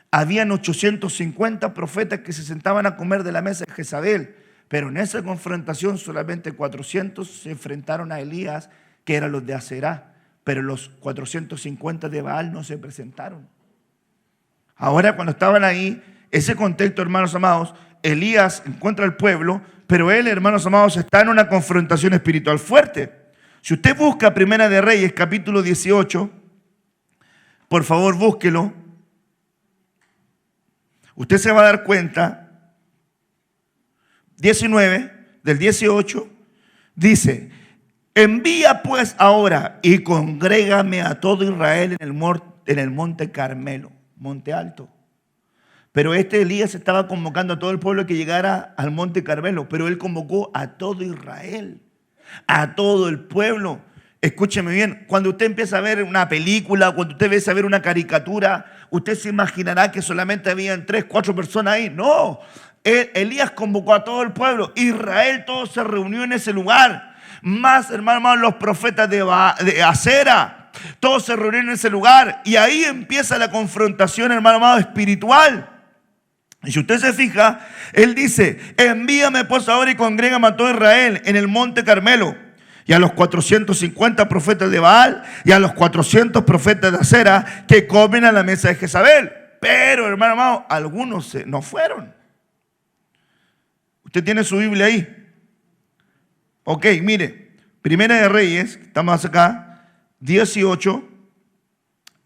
Habían 850 profetas que se sentaban a comer de la mesa de Jezabel, pero en esa confrontación solamente 400 se enfrentaron a Elías, que eran los de Acera, pero los 450 de Baal no se presentaron. Ahora, cuando estaban ahí, ese contexto, hermanos amados, Elías encuentra al pueblo, pero él, hermanos amados, está en una confrontación espiritual fuerte. Si usted busca Primera de Reyes, capítulo 18, por favor búsquelo, usted se va a dar cuenta, 19, del 18, dice, envía pues ahora y congrégame a todo Israel en el monte Carmelo, monte alto. Pero Elías estaba convocando a todo el pueblo que llegara al monte Carmelo, pero él convocó a todo Israel, a todo el pueblo. Escúcheme bien, cuando usted empieza a ver una película, cuando usted empieza a ver una caricatura, usted se imaginará que solamente habían 3, 4 personas ahí. No, Elías convocó a todo el pueblo, Israel todo se reunió en ese lugar. Más, hermano, los profetas de Acera, todos se reunieron en ese lugar. Y ahí empieza la confrontación, hermano amado, espiritual. Y si usted se fija, él dice, envíame pues ahora y congrégame a todo Israel en el monte Carmelo, y a los 450 profetas de Baal y a los 400 profetas de Acera que comen a la mesa de Jezabel. Pero, hermano amado, algunos no fueron. Usted tiene su Biblia ahí. Ok, mire, Primera de Reyes, estamos acá, 18,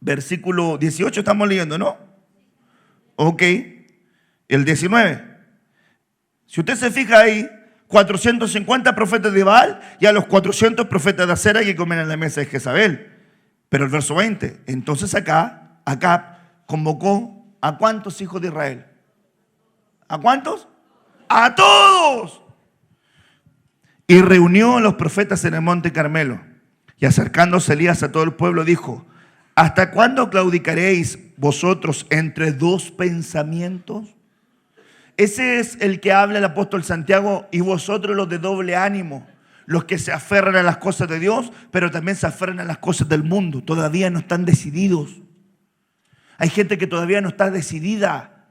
versículo 18 estamos leyendo, ¿no? Ok. El 19. Si usted se fija ahí, 450 profetas de Baal y a los 400 profetas de Acera que comen en la mesa de Jezabel. Pero el verso 20, entonces acá convocó ¿a cuántos hijos de Israel? ¿A cuántos? ¡A todos! Y reunió a los profetas en el monte Carmelo. Y acercándose Elías a todo el pueblo dijo, ¿hasta cuándo claudicaréis vosotros entre dos pensamientos? Ese es el que habla el apóstol Santiago, y vosotros los de doble ánimo, los que se aferran a las cosas de Dios, pero también se aferran a las cosas del mundo. Todavía no están decididos. Hay gente que todavía no está decidida.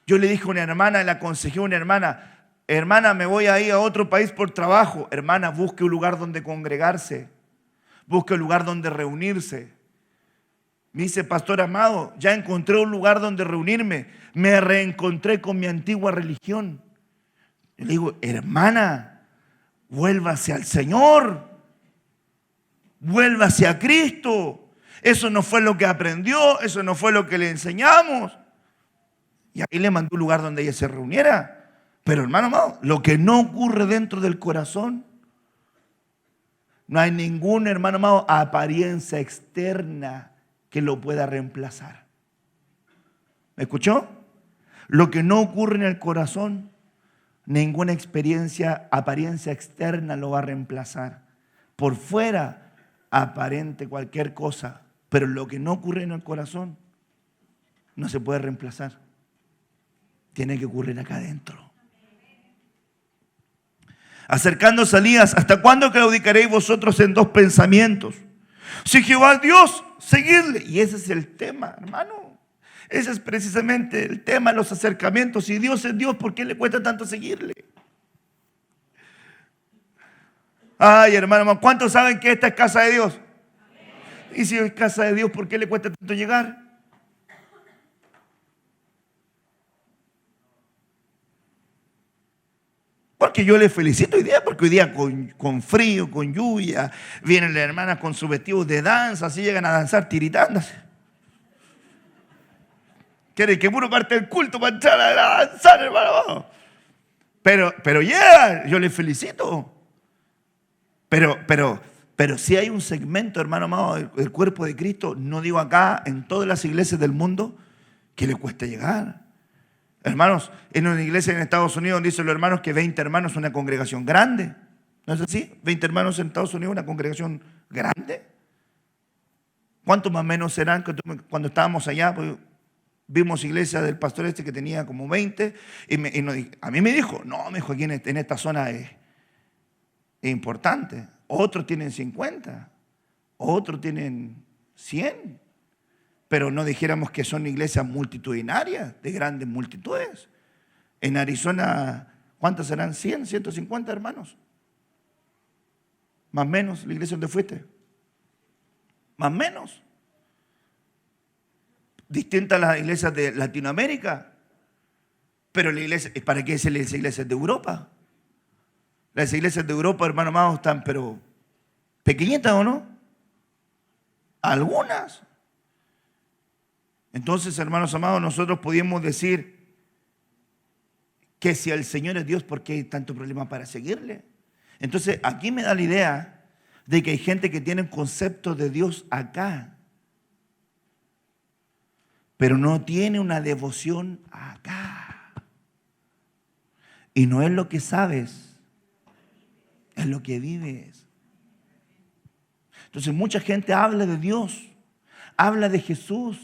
Yo le dije a una hermana, le aconsejé a una hermana, me voy a ir a otro país por trabajo. Hermana, busque un lugar donde congregarse, busque un lugar donde reunirse. Me dice, pastor amado, ya encontré un lugar donde reunirme. Me reencontré con mi antigua religión. Yo le digo, hermana, vuélvase al Señor. Vuélvase a Cristo. Eso no fue lo que aprendió, eso no fue lo que le enseñamos. Y ahí le mandó un lugar donde ella se reuniera. Pero hermano amado, lo que no ocurre dentro del corazón, no hay ningún, hermano amado, apariencia externa que lo pueda reemplazar. ¿Me escuchó? Lo que no ocurre en el corazón, ninguna apariencia externa lo va a reemplazar. Por fuera aparente cualquier cosa, pero lo que no ocurre en el corazón no se puede reemplazar. Tiene que ocurrir acá adentro. Acercándose a Elías, ¿hasta cuándo claudicaréis vosotros en dos pensamientos? Si Jehová es Dios, seguidle. Y ese es el tema, hermano. Ese es precisamente el tema de los acercamientos. Si Dios es Dios, ¿por qué le cuesta tanto seguirle? Ay, hermano, ¿cuántos saben que esta es casa de Dios? Y si es casa de Dios, ¿por qué le cuesta tanto llegar? Porque yo les felicito hoy día, porque hoy día con frío, con lluvia, vienen las hermanas con sus vestidos de danza, así llegan a danzar tiritándose. Quieren que uno parte el culto para entrar a danzar, hermano. Pero ya, yo les felicito. Pero si hay un segmento, hermano amado, del cuerpo de Cristo, no digo acá, en todas las iglesias del mundo, que le cuesta llegar. Hermanos, en una iglesia en Estados Unidos dicen los hermanos que 20 hermanos es una congregación grande. ¿No es así? 20 hermanos en Estados Unidos es una congregación grande. ¿Cuántos más o menos serán? Cuando estábamos allá, pues, vimos iglesia del pastor que tenía como 20 a mí me dijo, no, me dijo, aquí en esta zona es importante. Otros tienen 50, otros tienen 100. Pero no dijéramos que son iglesias multitudinarias, de grandes multitudes. En Arizona, ¿cuántas serán? 100, 150 hermanos. Más o menos, la iglesia donde fuiste. Más o menos. Distinta a las iglesias de Latinoamérica. Pero la iglesia, ¿para qué decirle las iglesias de Europa? Las iglesias de Europa, hermano amado, están pero pequeñitas, ¿o no? Algunas. Entonces, hermanos amados, nosotros podíamos decir que si el Señor es Dios, ¿por qué hay tanto problema para seguirle? Entonces, aquí me da la idea de que hay gente que tiene conceptos de Dios acá, pero no tiene una devoción acá. Y no es lo que sabes, es lo que vives. Entonces, mucha gente habla de Dios, habla de Jesús,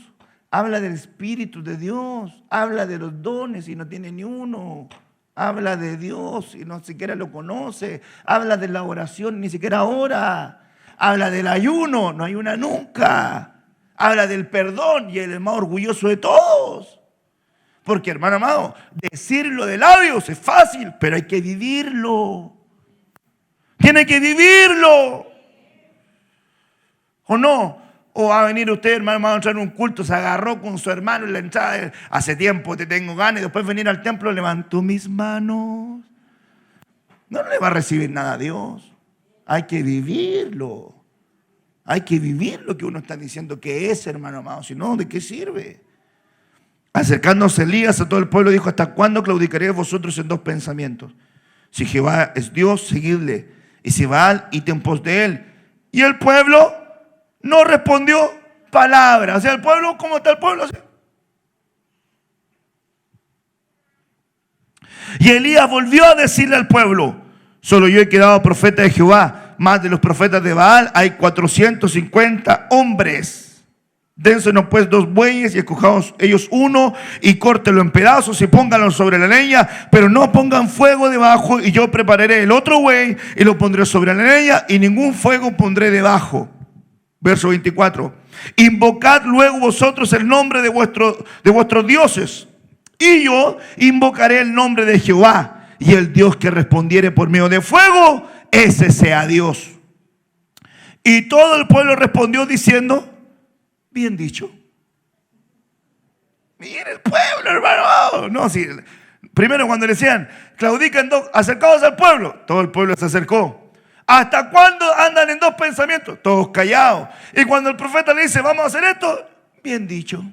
habla del Espíritu de Dios, habla de los dones y no tiene ni uno. Habla de Dios y no siquiera lo conoce. Habla de la oración, ni siquiera ora. Habla del ayuno, no ayuna nunca. Habla del perdón y él es el más orgulloso de todos. Porque, hermano amado, decirlo de labios es fácil, pero hay que vivirlo. Tiene que vivirlo. ¿O no? O va a venir usted, hermano, va a entrar en un culto, se agarró con su hermano en la entrada, hace tiempo te tengo ganas, y después venir al templo, levantó mis manos. No le va a recibir nada a Dios. Hay que vivirlo. Hay que vivir lo que uno está diciendo que es, hermano amado. Si no, ¿de qué sirve? Acercándose Elías a todo el pueblo, dijo: ¿hasta cuándo claudicaréis vosotros en dos pensamientos? Si Jehová es Dios, seguidle. Y si Baal, id en pos de él. Y el pueblo no respondió palabra. O sea, el pueblo, ¿cómo está el pueblo? Y Elías volvió a decirle al pueblo: solo yo he quedado profeta de Jehová, más de los profetas de Baal hay 450 hombres. Dénsenos pues 2 bueyes y escojaos ellos uno y córtelo en pedazos y pónganlo sobre la leña, pero no pongan fuego debajo, y yo prepararé el otro buey y lo pondré sobre la leña y ningún fuego pondré debajo. Verso 24. Invocad luego vosotros el nombre de vuestros dioses, y yo invocaré el nombre de Jehová, y el Dios que respondiere por medio de fuego, ese sea Dios. Y todo el pueblo respondió diciendo: bien dicho. Mire el pueblo, hermano. No, sí. Primero cuando le decían: claudican dos, acercados al pueblo, todo el pueblo se acercó. ¿Hasta cuándo andan en dos pensamientos? Todos callados. Y cuando el profeta le dice: vamos a hacer esto, bien dicho.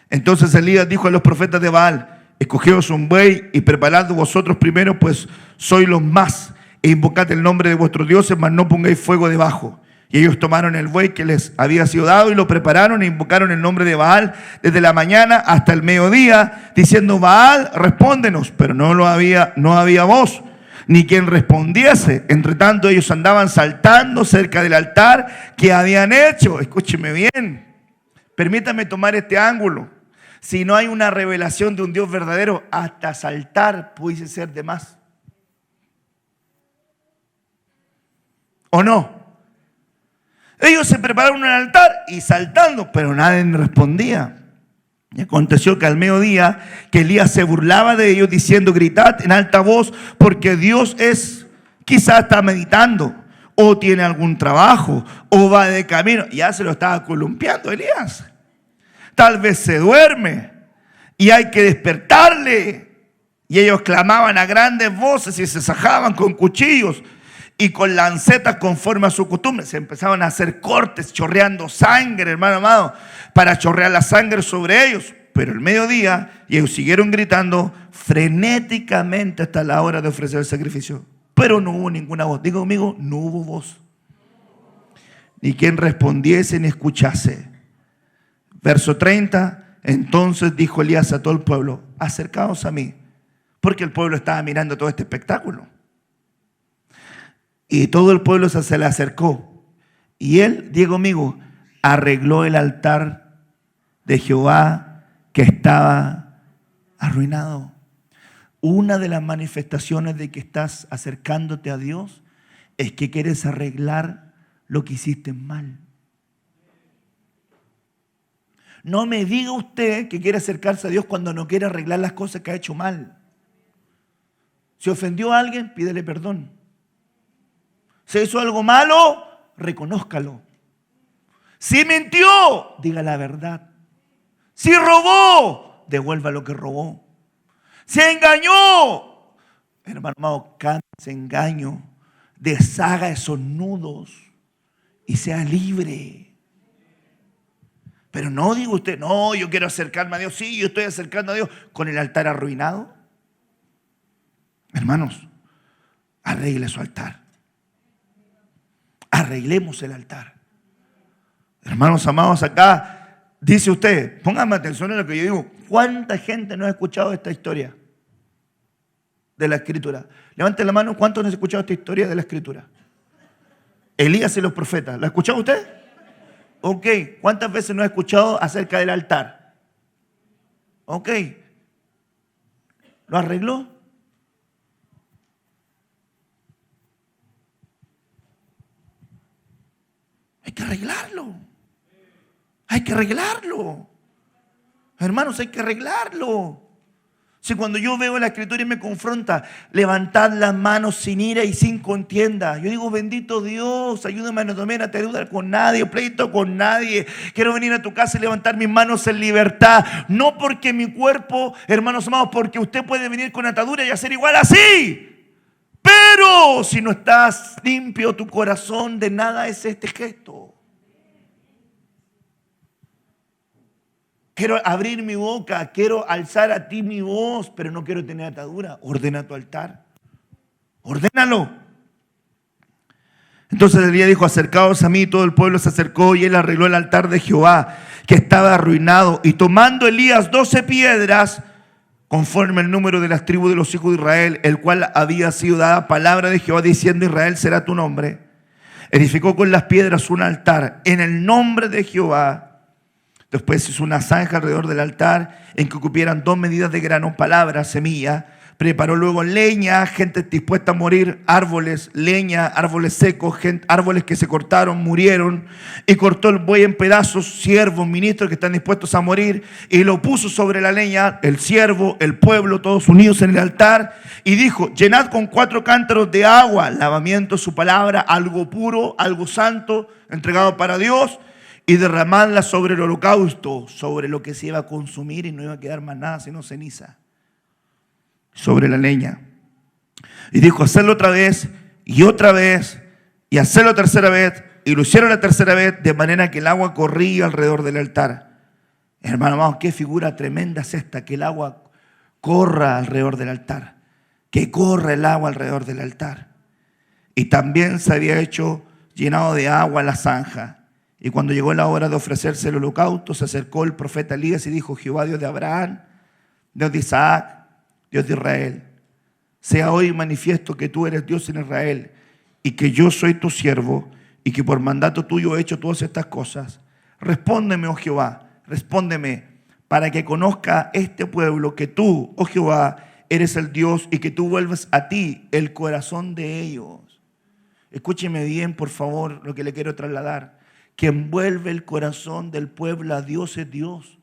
Entonces Elías dijo a los profetas de Baal: escogeos un buey y preparad vosotros primero, pues sois los más, e invocad el nombre de vuestros dioses, mas no pongáis fuego debajo. Y ellos tomaron el buey que les había sido dado y lo prepararon e invocaron el nombre de Baal desde la mañana hasta el mediodía, diciendo: Baal, respóndenos. Pero no había voz, ni quien respondiese. Entre tanto ellos andaban saltando cerca del altar que habían hecho. Escúcheme bien, permítame tomar este ángulo. Si no hay una revelación de un Dios verdadero, hasta saltar puede ser de más. ¿O no? Ellos se prepararon un altar y saltando, pero nadie respondía. Y aconteció que al mediodía, que Elías se burlaba de ellos, diciendo: gritad en alta voz, porque Dios quizás está meditando, o tiene algún trabajo, o va de camino. Ya se lo estaba columpiando Elías. Tal vez se duerme y hay que despertarle. Y ellos clamaban a grandes voces y se sajaban con cuchillos y con lancetas conforme a su costumbre. Se empezaban a hacer cortes, chorreando sangre, hermano amado, para chorrear la sangre sobre ellos. Pero el mediodía, y ellos siguieron gritando frenéticamente hasta la hora de ofrecer el sacrificio. Pero no hubo ninguna voz. Diga conmigo: no hubo voz. Ni quien respondiese ni escuchase. Verso 30. Entonces dijo Elías a todo el pueblo: acercaos a mí. Porque el pueblo estaba mirando todo este espectáculo. Y todo el pueblo se le acercó. Y él, diga conmigo, arregló el altar de Jehová que estaba arruinado. Una de las manifestaciones de que estás acercándote a Dios es que quieres arreglar lo que hiciste mal. No me diga usted que quiere acercarse a Dios cuando no quiere arreglar las cosas que ha hecho mal. Si ofendió a alguien, pídele perdón. Si hizo algo malo, reconózcalo. Si mintió, diga la verdad. Si robó, devuelva lo que robó. Si engañó, hermano amado, cambie ese engaño, deshaga esos nudos y sea libre. Pero no diga usted: no, yo quiero acercarme a Dios. Sí, yo estoy acercando a Dios con el altar arruinado. Hermanos, arregle su altar. Arreglemos el altar. Hermanos amados, acá dice usted, pónganme atención en lo que yo digo. ¿Cuánta gente no ha escuchado esta historia de la Escritura? Levanten la mano, ¿cuántos no han escuchado esta historia de la Escritura? Elías y los profetas. ¿La ha escuchado usted? Ok. ¿Cuántas veces no ha escuchado acerca del altar? Ok. ¿Lo arregló? Hay que arreglarlo. Hay que arreglarlo. Hermanos, hay que arreglarlo. Si cuando yo veo la Escritura y me confronta, levantad las manos sin ira y sin contienda. Yo digo, bendito Dios, ayúdame a no tener deuda con nadie, pleito con nadie. Quiero venir a tu casa y levantar mis manos en libertad. No porque mi cuerpo, hermanos amados, porque usted puede venir con atadura y hacer igual así. Pero si no estás limpio tu corazón, de nada es este gesto. Quiero abrir mi boca, quiero alzar a ti mi voz, pero no quiero tener atadura. Ordena tu altar. Ordénalo. Entonces Elías dijo, acercaos a mí. Todo el pueblo se acercó y él arregló el altar de Jehová, que estaba arruinado. Y tomando Elías 12 piedras, conforme el número de las tribus de los hijos de Israel, el cual había sido dada palabra de Jehová, diciendo, Israel será tu nombre, edificó con las piedras un altar en el nombre de Jehová. Después hizo una zanja alrededor del altar en que cupieran 2 medidas de grano, palabra, semilla. Preparó luego leña, gente dispuesta a morir, árboles, leña, árboles secos, árboles que se cortaron, murieron. Y cortó el buey en pedazos, siervos, ministros que están dispuestos a morir. Y lo puso sobre la leña, el siervo, el pueblo, todos unidos en el altar. Y dijo, llenad con 4 cántaros de agua, lavamiento, su palabra, algo puro, algo santo, entregado para Dios. Y derramadla sobre el holocausto, sobre lo que se iba a consumir y no iba a quedar más nada sino ceniza, sobre la leña. Y dijo, hacerlo otra vez y hacerlo tercera vez. Y lo hicieron la tercera vez, de manera que el agua corría alrededor del altar. Hermano amado, qué figura tremenda es esta, que el agua corra alrededor del altar, que corra el agua alrededor del altar. Y también se había hecho llenado de agua la zanja. Y cuando llegó la hora de ofrecerse el holocausto, se acercó el profeta Elías y dijo, Jehová, Dios de Abraham, Dios de Isaac, Dios de Israel, sea hoy manifiesto que tú eres Dios en Israel y que yo soy tu siervo y que por mandato tuyo he hecho todas estas cosas. Respóndeme, oh Jehová, respóndeme, para que conozca este pueblo que tú, oh Jehová, eres el Dios y que tú vuelvas a ti el corazón de ellos. Escúcheme bien, por favor, lo que le quiero trasladar. Quien vuelve el corazón del pueblo a Dios es Dios.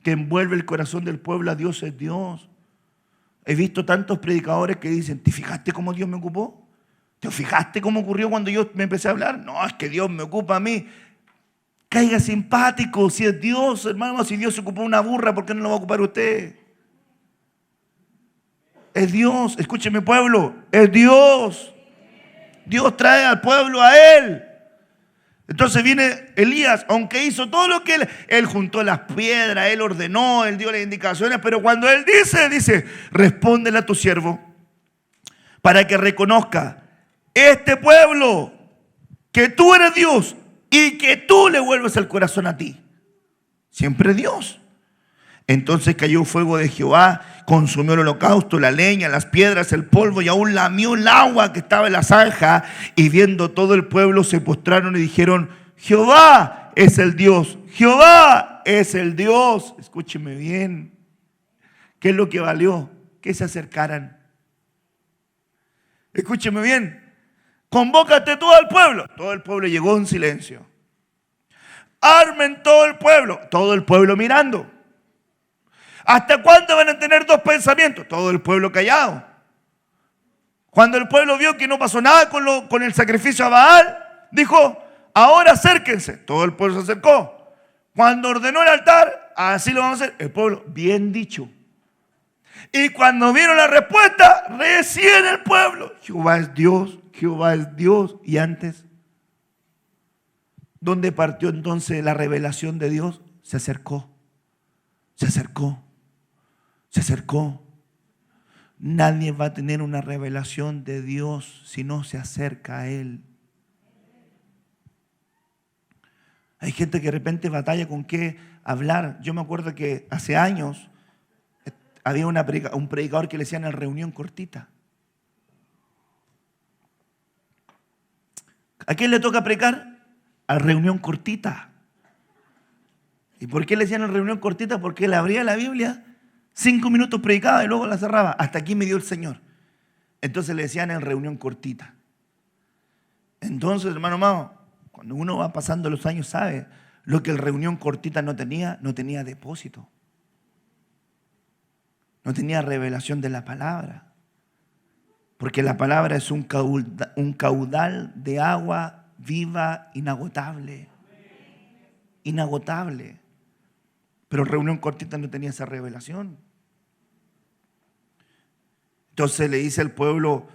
Quien vuelve el corazón del pueblo a Dios es Dios. He visto tantos predicadores que dicen, ¿te fijaste cómo Dios me ocupó? ¿Te fijaste cómo ocurrió cuando yo me empecé a hablar? No, es que Dios me ocupa a mí. Caiga simpático, si es Dios, hermano, si Dios se ocupó una burra, ¿por qué no lo va a ocupar usted? Es Dios, escúcheme pueblo, es Dios. Dios trae al pueblo a Él. Entonces viene Elías, aunque hizo todo lo que él juntó las piedras, él ordenó, él dio las indicaciones, pero cuando él dice, respóndele a tu siervo para que reconozca este pueblo que tú eres Dios y que tú le vuelves el corazón a ti. Siempre Dios. Entonces cayó fuego de Jehová, consumió el holocausto, la leña, las piedras, el polvo y aún lamió el agua que estaba en la zanja. Y viendo todo el pueblo se postraron y dijeron, Jehová es el Dios, Jehová es el Dios. Escúcheme bien. ¿Qué es lo que valió? Que se acercaran. Escúcheme bien. Convócate todo el pueblo. Todo el pueblo llegó en silencio. Armen todo el pueblo mirando. ¿Hasta cuándo van a tener 2 pensamientos? Todo el pueblo callado. Cuando el pueblo vio que no pasó nada con el sacrificio a Baal, dijo, ahora acérquense. Todo el pueblo se acercó. Cuando ordenó el altar, así lo vamos a hacer. El pueblo, bien dicho. Y cuando vieron la respuesta, recién el pueblo, Jehová es Dios, Jehová es Dios. Y antes, ¿dónde partió entonces la revelación de Dios? Se acercó. Se acercó. Nadie va a tener una revelación de Dios si no se acerca a Él. Hay gente que de repente batalla con qué hablar. Yo me acuerdo que hace años había un predicador que le decían la reunión cortita. ¿A quién le toca predicar? A reunión cortita. ¿Y por qué le decían la reunión cortita? Porque él abría la Biblia, 5 minutos predicaba y luego la cerraba. Hasta aquí me dio el Señor. Entonces le decían en reunión cortita. Entonces, hermano amado, cuando uno va pasando los años sabe lo que el reunión cortita no tenía depósito. No tenía revelación de la palabra. Porque la palabra es un caudal de agua viva, inagotable. Inagotable. Pero reunión cortita no tenía esa revelación. Entonces le dice al pueblo,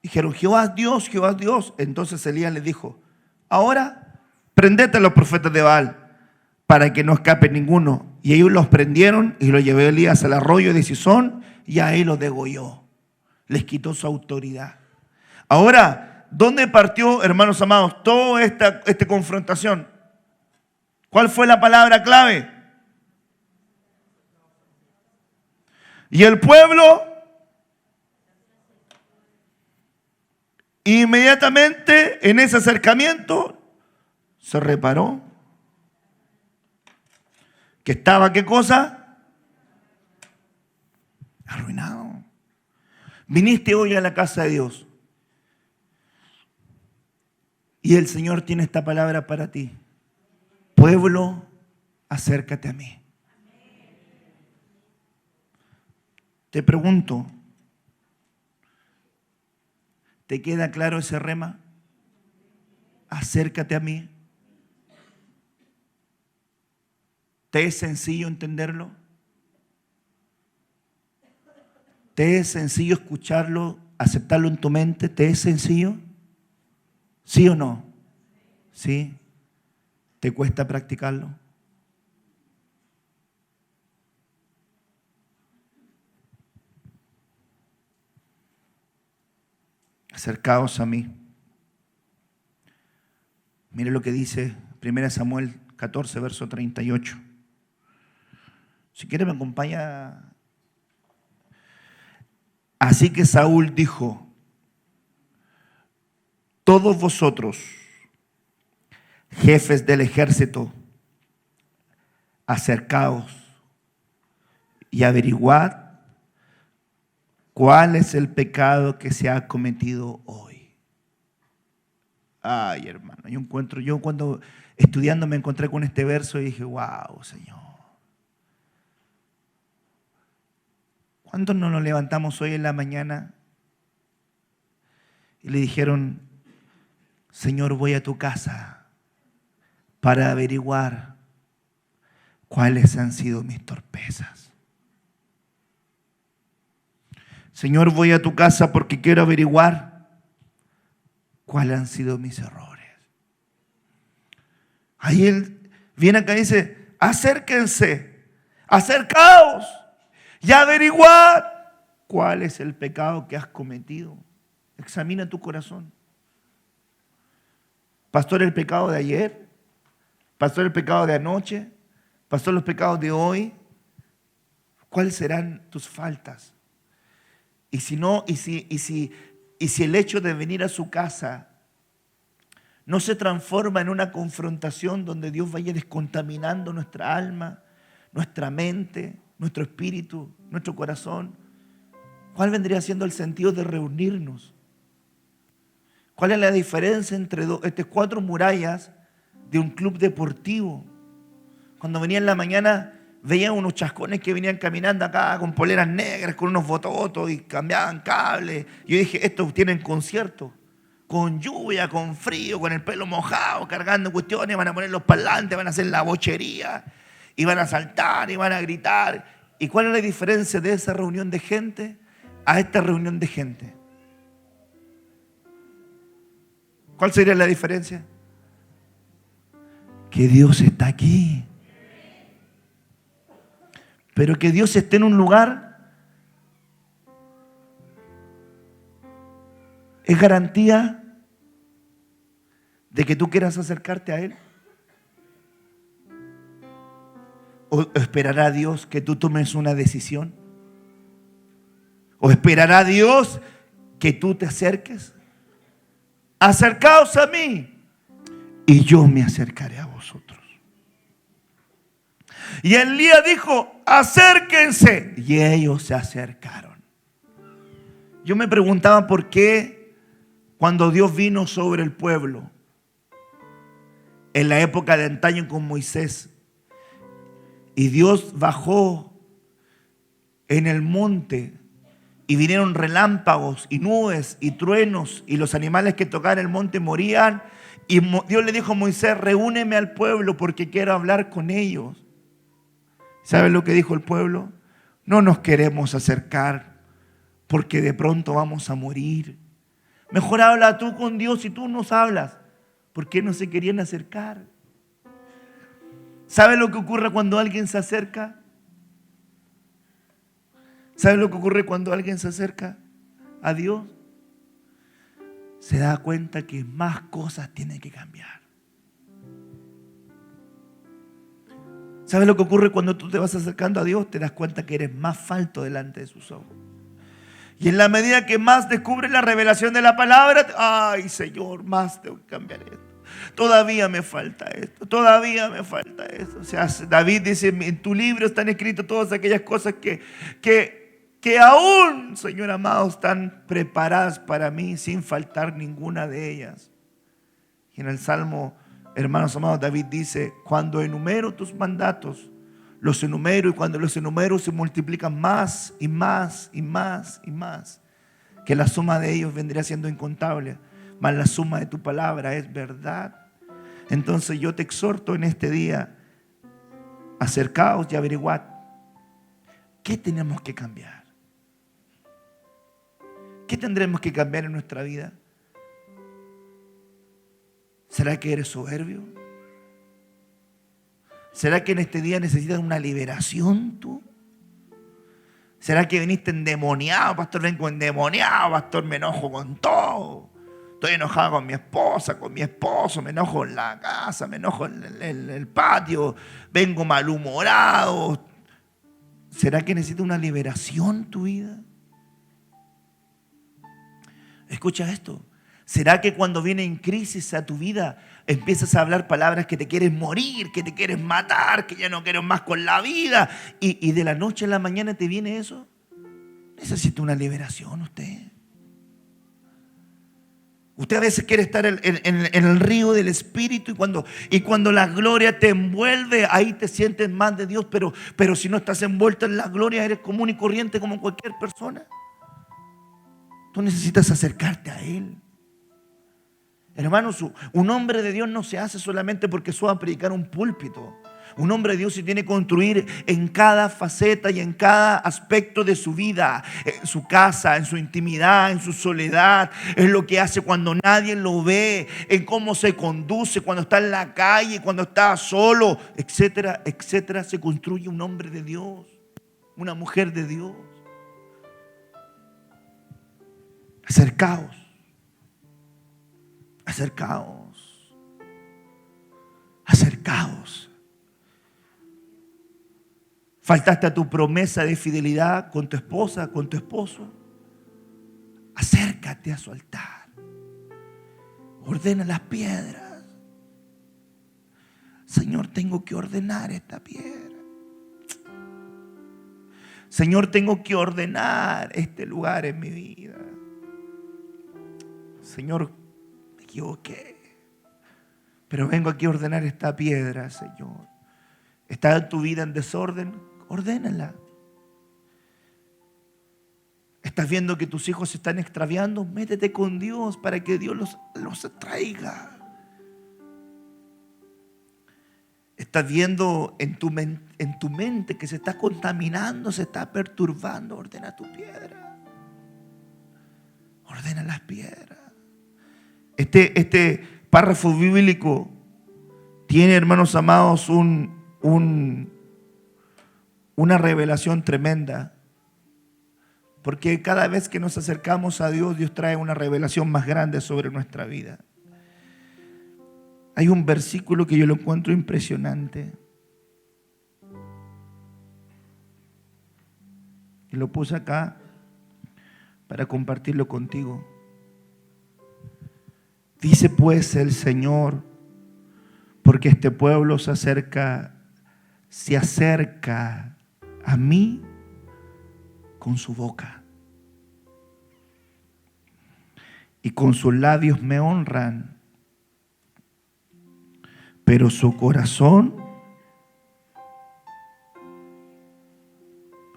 dijeron, Jehová es Dios, Jehová es Dios. Entonces Elías le dijo, ahora prendete a los profetas de Baal para que no escape ninguno. Y ellos los prendieron y los llevó Elías al arroyo de Sison y ahí los degolló. Les quitó su autoridad. Ahora, ¿dónde partió, hermanos amados, toda esta confrontación? ¿Cuál fue la palabra clave? Y el pueblo inmediatamente en ese acercamiento se reparó que estaba, ¿qué cosa? Arruinado. Viniste hoy a la casa de Dios y el Señor tiene esta palabra para ti. Pueblo, acércate a mí. Te pregunto, ¿te queda claro ese rema? Acércate a mí. ¿Te es sencillo entenderlo? ¿Te es sencillo escucharlo, aceptarlo en tu mente? ¿Te es sencillo? ¿Sí o no? ¿Sí? ¿Te cuesta practicarlo? Acercaos a mí. Mire lo que dice 1 Samuel 14, verso 38. Si quiere me acompaña. Así que Saúl dijo, todos vosotros, jefes del ejército, acercaos y averiguad cuál es el pecado que se ha cometido hoy. Ay, hermano, yo cuando estudiando me encontré con este verso y dije, wow, Señor. ¿Cuántos no nos levantamos hoy en la mañana y le dijeron, Señor, voy a tu casa para averiguar cuáles han sido mis torpezas? Señor, voy a tu casa porque quiero averiguar cuáles han sido mis errores. Ahí él viene acá y dice, acérquense, acercaos y averiguad cuál es el pecado que has cometido. Examina tu corazón. Pastor, el pecado de ayer, pastor, el pecado de anoche, pastor, los pecados de hoy. ¿Cuáles serán tus faltas? Y si no, y si el hecho de venir a su casa no se transforma en una confrontación donde Dios vaya descontaminando nuestra alma, nuestra mente, nuestro espíritu, nuestro corazón, ¿cuál vendría siendo el sentido de reunirnos? ¿Cuál es la diferencia entre estas 4 murallas de un club deportivo? Cuando venía en la mañana veían unos chascones que venían caminando acá con poleras negras, con unos bototos y cambiaban cables. Yo dije, estos tienen concierto, con lluvia, con frío, con el pelo mojado, cargando cuestiones, van a poner los parlantes, van a hacer la bochería, y van a saltar, y van a gritar. ¿Y cuál es la diferencia de esa reunión de gente a esta reunión de gente? ¿Cuál sería la diferencia? Que Dios está aquí. Pero que Dios esté en un lugar ¿Es garantía de que tú quieras acercarte a Él? ¿O esperará Dios que tú tomes una decisión? ¿O esperará Dios que tú te acerques? Acercaos a mí y yo me acercaré a vosotros. Y Elías dijo, acérquense. Y ellos se acercaron. Yo me preguntaba por qué cuando Dios vino sobre el pueblo, en la época de antaño con Moisés, y Dios bajó en el monte, y vinieron relámpagos y nubes y truenos, y los animales que tocaban el monte morían, y Dios le dijo a Moisés, reúneme al pueblo porque quiero hablar con ellos. ¿Saben lo que dijo el pueblo? No nos queremos acercar porque de pronto vamos a morir. Mejor habla tú con Dios y tú nos hablas. ¿Por qué no se querían acercar? ¿Saben lo que ocurre cuando alguien se acerca? ¿Saben lo que ocurre cuando alguien se acerca a Dios? Se da cuenta que más cosas tienen que cambiar. ¿Sabes lo que ocurre cuando tú te vas acercando a Dios? Te das cuenta que eres más falto delante de sus ojos. Y en la medida que más descubres la revelación de la palabra, ay Señor, más tengo que cambiar esto. Todavía me falta esto, todavía me falta esto. O sea, David dice, en tu libro están escritas todas aquellas cosas que aún, Señor amado, están preparadas para mí sin faltar ninguna de ellas. Y en el Salmo, hermanos amados, David dice, cuando enumero tus mandatos, los enumero, y cuando los enumero se multiplican más y más y más y más, que la suma de ellos vendría siendo incontable, mas la suma de tu palabra es verdad. Entonces yo te exhorto en este día, acercaos y averiguad, ¿qué tenemos que cambiar? ¿Qué tendremos que cambiar en nuestra vida? ¿Será que eres soberbio? ¿Será que en este día necesitas una liberación tú? ¿Será que viniste endemoniado? Pastor, vengo endemoniado, pastor, me enojo con todo. Estoy enojado con mi esposa, con mi esposo, me enojo en la casa, me enojo en el patio, vengo malhumorado. ¿Será que necesitas una liberación tu vida? Escucha esto. ¿Será que cuando viene en crisis a tu vida empiezas a hablar palabras que te quieres morir, que te quieres matar, que ya no quieres más con la vida? Y de la noche a la mañana te viene eso. Necesita una liberación usted. Usted a veces quiere estar en el río del Espíritu y cuando la gloria te envuelve, ahí te sientes más de Dios, pero si no estás envuelto en la gloria, eres común y corriente como cualquier persona. Tú necesitas acercarte a Él. Hermanos, un hombre de Dios no se hace solamente porque suba a predicar un púlpito. Un hombre de Dios se tiene que construir en cada faceta y en cada aspecto de su vida, en su casa, en su intimidad, en su soledad, en lo que hace cuando nadie lo ve, en cómo se conduce cuando está en la calle, cuando está solo, etcétera, etcétera. Se construye un hombre de Dios, una mujer de Dios. Acercaos. Acercaos. Acercaos. Faltaste a tu promesa de fidelidad con tu esposa, con tu esposo. Acércate a su altar. Ordena las piedras. Señor, tengo que ordenar esta piedra. Señor, tengo que ordenar este lugar en mi vida. Señor, me equivoqué, pero vengo aquí a ordenar esta piedra, Señor. ¿Está tu vida en desorden? Ordénala. ¿Estás viendo que tus hijos se están extraviando? Métete con Dios para que Dios los traiga. ¿Estás viendo en tu mente que se está contaminando, se está perturbando? Ordena tu piedra. Ordena las piedras. Este párrafo bíblico tiene, hermanos amados, una revelación tremenda. Porque cada vez que nos acercamos a Dios, Dios trae una revelación más grande sobre nuestra vida. Hay un versículo que yo lo encuentro impresionante. Y lo puse acá para compartirlo contigo. Dice pues el Señor, porque este pueblo se acerca a mí con su boca y con sus labios me honran, pero su corazón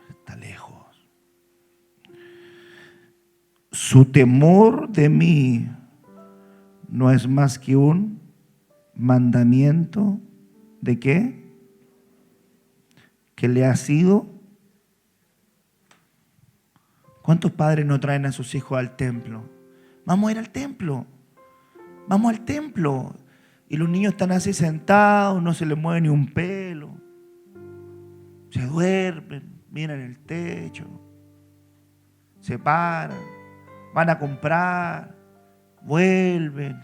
está lejos. Su temor de mí no es más que un mandamiento ¿de qué? Que le ha sido. ¿Cuántos padres no traen a sus hijos al templo? Vamos a ir al templo. Vamos al templo. Y los niños están así sentados, no se les mueve ni un pelo. Se duermen, miran el techo, se paran, van a comprar, vuelven,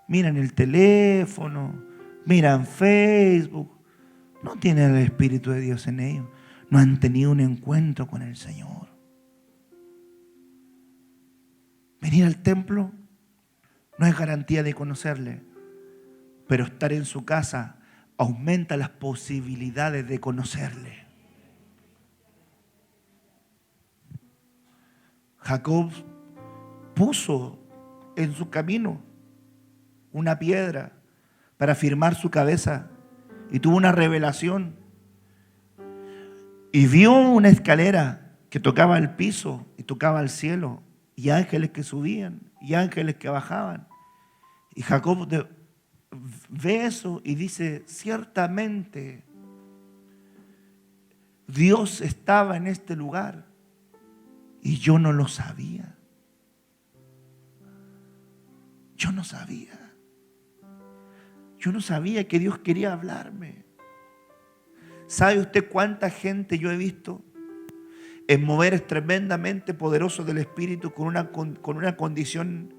miran el teléfono, miran Facebook. No tienen el Espíritu de Dios en ellos. No han tenido un encuentro con el Señor. Venir al templo no es garantía de conocerle, pero estar en su casa aumenta las posibilidades de conocerle. Jacob puso en su camino una piedra para firmar su cabeza y tuvo una revelación y vio una escalera que tocaba el piso y tocaba el cielo y ángeles que subían y ángeles que bajaban. Y Jacob ve eso y dice, ciertamente Dios estaba en este lugar y yo no lo sabía. Yo no sabía. Yo no sabía que Dios quería hablarme. ¿Sabe usted cuánta gente yo he visto en moveres tremendamente poderosos del Espíritu con una condición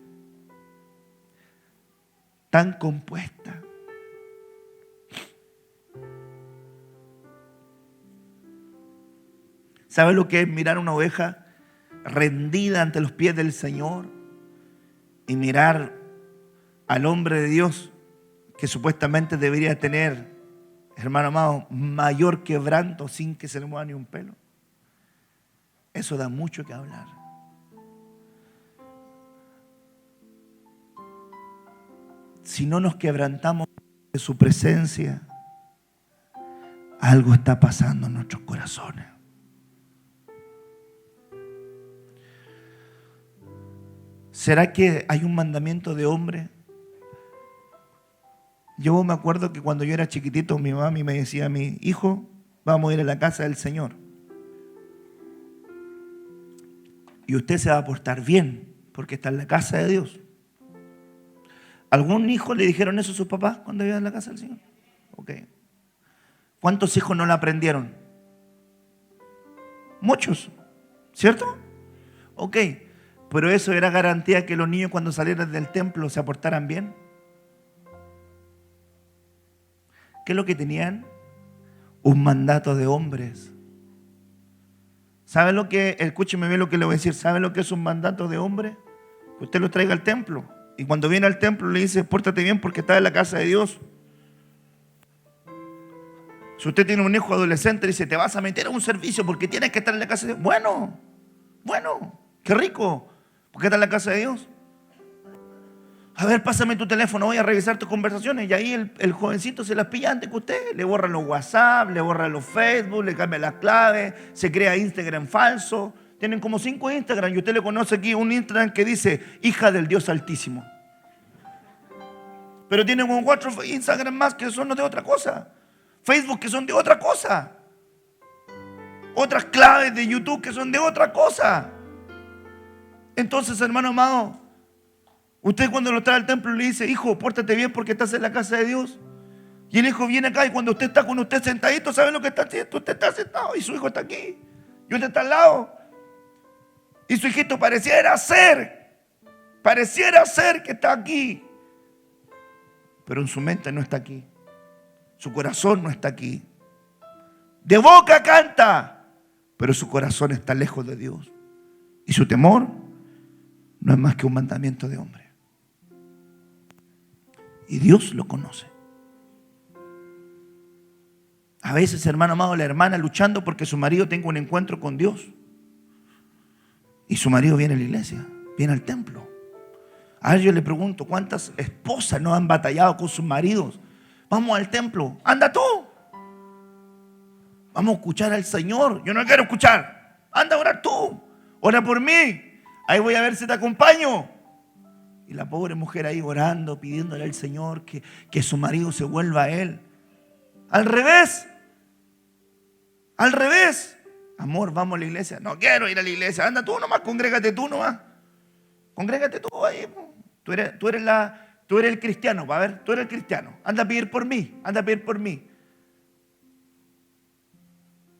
tan compuesta? ¿Sabe lo que es mirar una oveja rendida ante los pies del Señor y mirar al hombre de Dios que supuestamente debería tener, hermano amado, mayor quebranto sin que se le mueva ni un pelo? Eso da mucho que hablar. Si no nos quebrantamos de su presencia, algo está pasando en nuestros corazones. ¿Será que hay un mandamiento de hombre? Yo me acuerdo que cuando yo era chiquitito, mi mamá me decía a mí, hijo, vamos a ir a la casa del Señor. Y usted se va a portar bien, porque está en la casa de Dios. ¿Algún hijo le dijeron eso a sus papás cuando iban a la casa del Señor? Ok. ¿Cuántos hijos no la aprendieron? Muchos, ¿cierto? Ok. Pero eso era garantía que los niños cuando salieran del templo se aportaran bien. ¿Qué es lo que tenían? Un mandato de hombres. ¿Sabe lo que? Escúcheme bien lo que le voy a decir. ¿Sabe lo que es un mandato de hombre? Que usted lo traiga al templo. Y cuando viene al templo le dice, pórtate bien porque estás en la casa de Dios. Si usted tiene un hijo adolescente, le dice, te vas a meter a un servicio porque tienes que estar en la casa de Dios. Bueno, qué rico. ¿Por qué está en la casa de Dios? A ver, pásame tu teléfono, voy a revisar tus conversaciones. Y ahí el jovencito se las pilla antes que usted. Le borra los WhatsApp, le borra los Facebook, le cambia las claves, se crea Instagram falso. Tienen como 5 Instagram y usted le conoce aquí un Instagram que dice hija del Dios Altísimo. Pero tienen como 4 Instagram más que son de otra cosa. Facebook que son de otra cosa. Otras claves de YouTube que son de otra cosa. Entonces, hermano amado, usted cuando lo trae al templo le dice, hijo, pórtate bien porque estás en la casa de Dios. Y el hijo viene acá y cuando usted está con usted sentadito, ¿sabe lo que está haciendo? Usted está sentado y su hijo está aquí. Y usted está al lado. Y su hijito pareciera ser que está aquí. Pero en su mente no está aquí. Su corazón no está aquí. De boca canta, pero su corazón está lejos de Dios. Y su temor no es más que un mandamiento de hombre. Y Dios lo conoce. A veces, hermano amado, la hermana luchando porque su marido tenga un encuentro con Dios. Y su marido viene a la iglesia, viene al templo. A ver, yo le pregunto, ¿cuántas esposas no han batallado con sus maridos? Vamos al templo, anda tú. Vamos a escuchar al Señor. Yo no quiero escuchar. Anda a orar tú. Ora por mí. Ahí voy a ver si te acompaño. Y la pobre mujer ahí orando, pidiéndole al Señor que su marido se vuelva a él. Al revés. Al revés. Amor, vamos a la iglesia. No quiero ir a la iglesia. Anda tú nomás, congrégate tú nomás. Congrégate tú ahí. Tú eres el cristiano. A ver, tú eres el cristiano. Anda a pedir por mí. Anda a pedir por mí.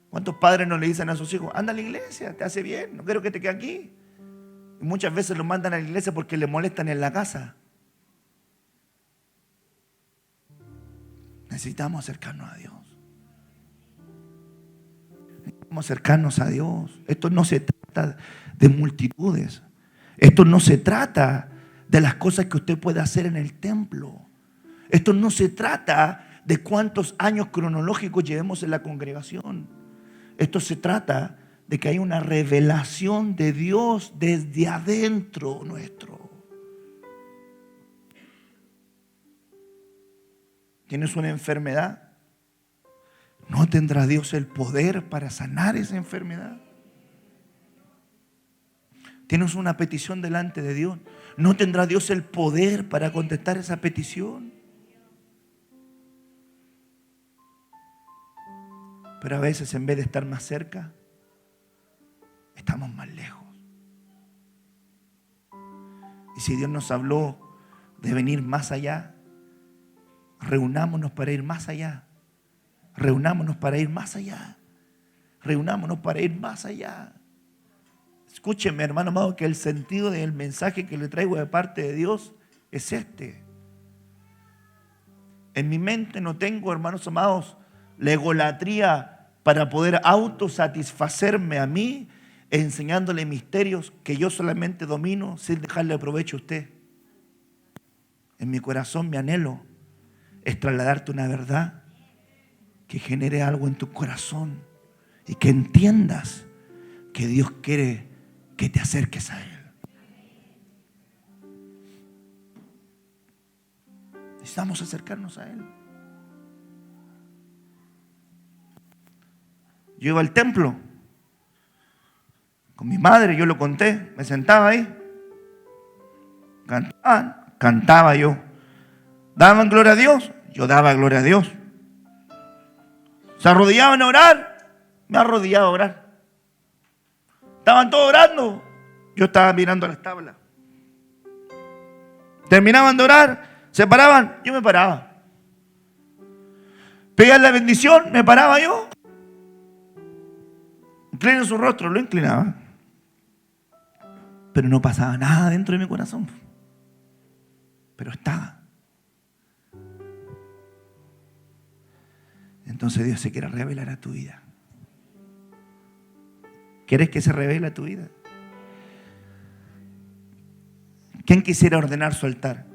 ¿Cuántos padres no le dicen a sus hijos, anda a la iglesia, te hace bien, no quiero que te quede aquí? Y muchas veces los mandan a la iglesia porque le molestan en la casa. Necesitamos acercarnos a Dios. Necesitamos acercarnos a Dios. Esto no se trata de multitudes. Esto no se trata de las cosas que usted puede hacer en el templo. Esto no se trata de cuántos años cronológicos llevemos en la congregación. Esto se trata de que hay una revelación de Dios desde adentro nuestro. ¿Tienes una enfermedad? ¿No tendrá Dios el poder para sanar esa enfermedad? ¿Tienes una petición delante de Dios? ¿No tendrá Dios el poder para contestar esa petición? Pero a veces, en vez de estar más cerca, estamos más lejos. Y si Dios nos habló de venir más allá, reunámonos para ir más allá. Reunámonos para ir más allá. Reunámonos para ir más allá. Escúcheme, hermano amado, que el sentido del mensaje que le traigo de parte de Dios es este. En mi mente no tengo, hermanos amados, la egolatría para poder autosatisfacerme a mí, enseñándole misterios que yo solamente domino sin dejarle provecho a usted. En mi corazón mi anhelo es trasladarte una verdad que genere algo en tu corazón y que entiendas que Dios quiere que te acerques a Él. Necesitamos acercarnos a Él. Yo iba al templo con mi madre, yo lo conté, me sentaba ahí, cantaba yo, daban gloria a Dios, yo daba gloria a Dios. Se arrodillaban a orar, me arrodillaba a orar. Estaban todos orando, yo estaba mirando las tablas. Terminaban de orar, se paraban, yo me paraba. Pedían la bendición, me paraba yo. Inclina su rostro, lo inclinaba. Pero no pasaba nada dentro de mi corazón. Pero estaba. Entonces Dios se quiere revelar a tu vida. ¿Quieres que se revele a tu vida? ¿Quién quisiera ordenar su altar?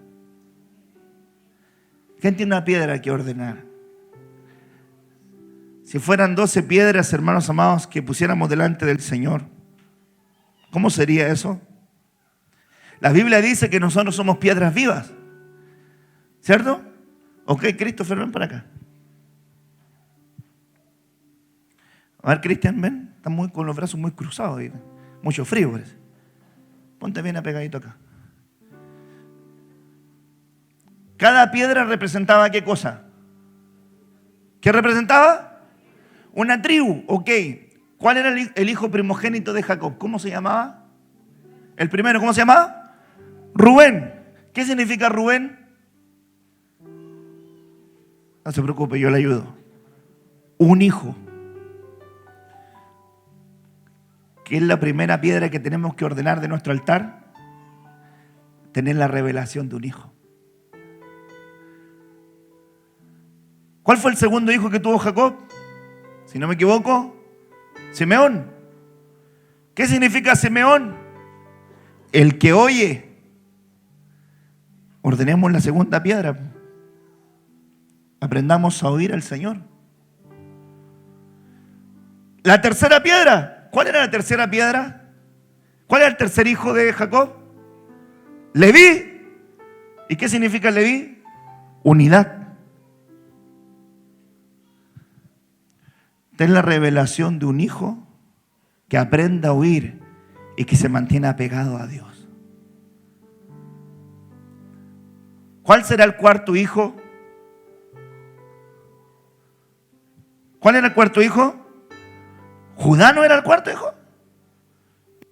¿Quién tiene una piedra que ordenar? Si fueran 12 piedras, hermanos amados, que pusiéramos delante del Señor, ¿cómo sería eso? La Biblia dice que nosotros somos piedras vivas, ¿cierto? Ok, Christopher, ven para acá. A ver, Cristian, ven. Están con los brazos muy cruzados. ¿Verdad? Mucho frío, parece. Ponte bien apegadito acá. Cada piedra representaba ¿qué cosa? ¿Qué representaba? Una tribu, ok. ¿Cuál era el hijo primogénito de Jacob? ¿Cómo se llamaba? El primero, ¿cómo se llamaba? Rubén. ¿Qué significa Rubén? No se preocupe, yo le ayudo. Un hijo. ¿Qué es la primera piedra que tenemos que ordenar de nuestro altar? Tener la revelación de un hijo. ¿Cuál fue el segundo hijo que tuvo Jacob? Si no me equivoco, Simeón. ¿Qué significa Simeón? El que oye. Ordenemos la segunda piedra. Aprendamos a oír al Señor. La tercera piedra. ¿Cuál era la tercera piedra? ¿Cuál era el tercer hijo de Jacob? Leví. ¿Y qué significa Leví? Unidad. Ten la revelación de un hijo que aprenda a oír y que se mantiene apegado a Dios. ¿Cuál será el cuarto hijo? ¿Cuál era el cuarto hijo? ¿Judá no era el cuarto hijo?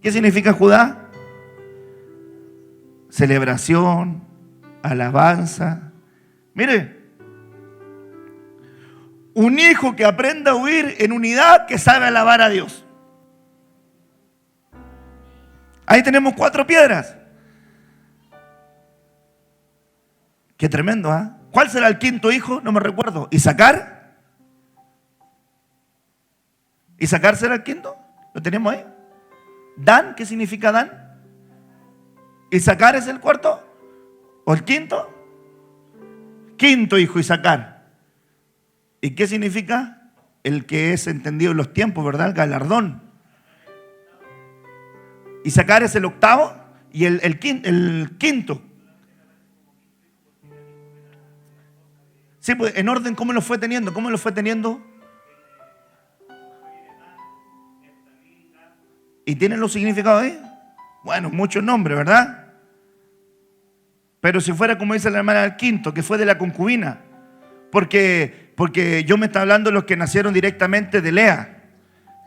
¿Qué significa Judá? Celebración, alabanza. Mire, un hijo que aprenda a oír en unidad, que sabe alabar a Dios. Ahí tenemos 4 piedras. Qué tremendo, ¿ah? ¿Cuál será el quinto hijo? No me recuerdo. ¿Isaacar? ¿Isaacar será el quinto? ¿Lo tenemos ahí? ¿Dan? ¿Qué significa Dan? ¿Isaacar es el cuarto? ¿O el quinto? Quinto hijo, Isaacar. ¿Y qué significa? El que es entendido en los tiempos, ¿verdad? El galardón. Isaacar es el octavo y el quinto. Sí, pues en orden, ¿cómo lo fue teniendo? ¿Cómo lo fue teniendo? ¿Y tienen los significados ahí? Bueno, muchos nombres, ¿verdad? Pero si fuera como dice la hermana del quinto, que fue de la concubina. Porque yo me está hablando de los que nacieron directamente de Lea.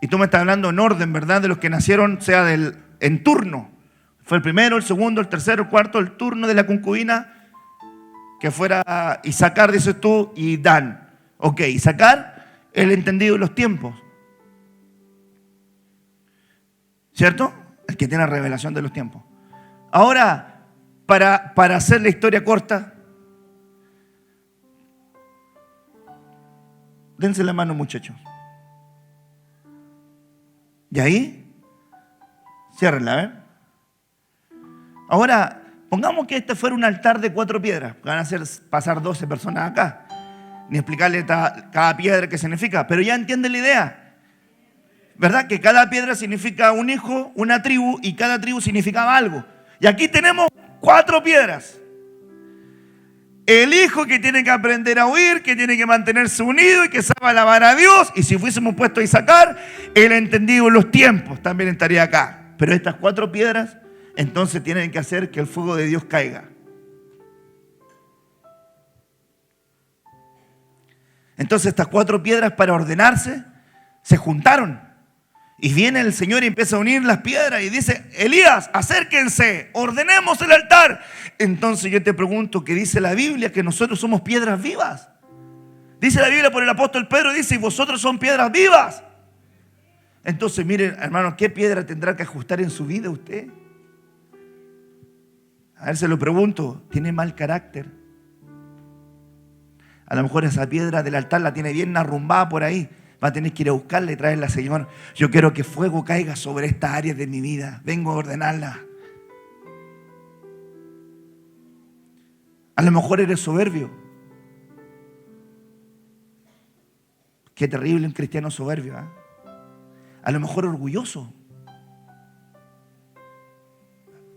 Y tú me estás hablando en orden, ¿verdad? De los que nacieron, sea en turno. Fue el primero, el segundo, el tercero, el cuarto, el turno de la concubina. Que fuera Isaacar, dices tú, y Dan. Ok, Isaacar, el entendido de los tiempos. ¿Cierto? El que tiene la revelación de los tiempos. Ahora, para hacer la historia corta, dense la mano, muchachos. Y ahí, ciérrenla, ¿eh? Ahora, pongamos que este fuera un altar de 4 piedras. Van a hacer pasar 12 personas acá. Ni explicarle cada piedra qué significa. Pero ya entienden la idea. ¿Verdad? Que cada piedra significa un hijo, una tribu, y cada tribu significaba algo. Y aquí tenemos 4 piedras. El hijo que tiene que aprender a oír, que tiene que mantenerse unido y que sabe alabar a Dios. Y si fuésemos puestos a Isaacar, el entendido en los tiempos también estaría acá. Pero estas 4 piedras entonces tienen que hacer que el fuego de Dios caiga. Entonces estas 4 piedras, para ordenarse, se juntaron. Y viene el Señor y empieza a unir las piedras y dice: Elías, acérquense, ordenemos el altar. Entonces yo te pregunto, ¿qué dice la Biblia? Que nosotros somos piedras vivas. Dice la Biblia por el apóstol Pedro, dice: y vosotros son piedras vivas. Entonces miren, hermanos, ¿qué piedra tendrá que ajustar en su vida usted? A ver, se lo pregunto, ¿tiene mal carácter? A lo mejor esa piedra del altar la tiene bien arrumbada por ahí. Va a tener que ir a buscarla y traerla, Señor. Yo quiero que fuego caiga sobre estas áreas de mi vida. Vengo a ordenarla. A lo mejor eres soberbio. Qué terrible un cristiano soberbio, ¿eh? A lo mejor orgulloso.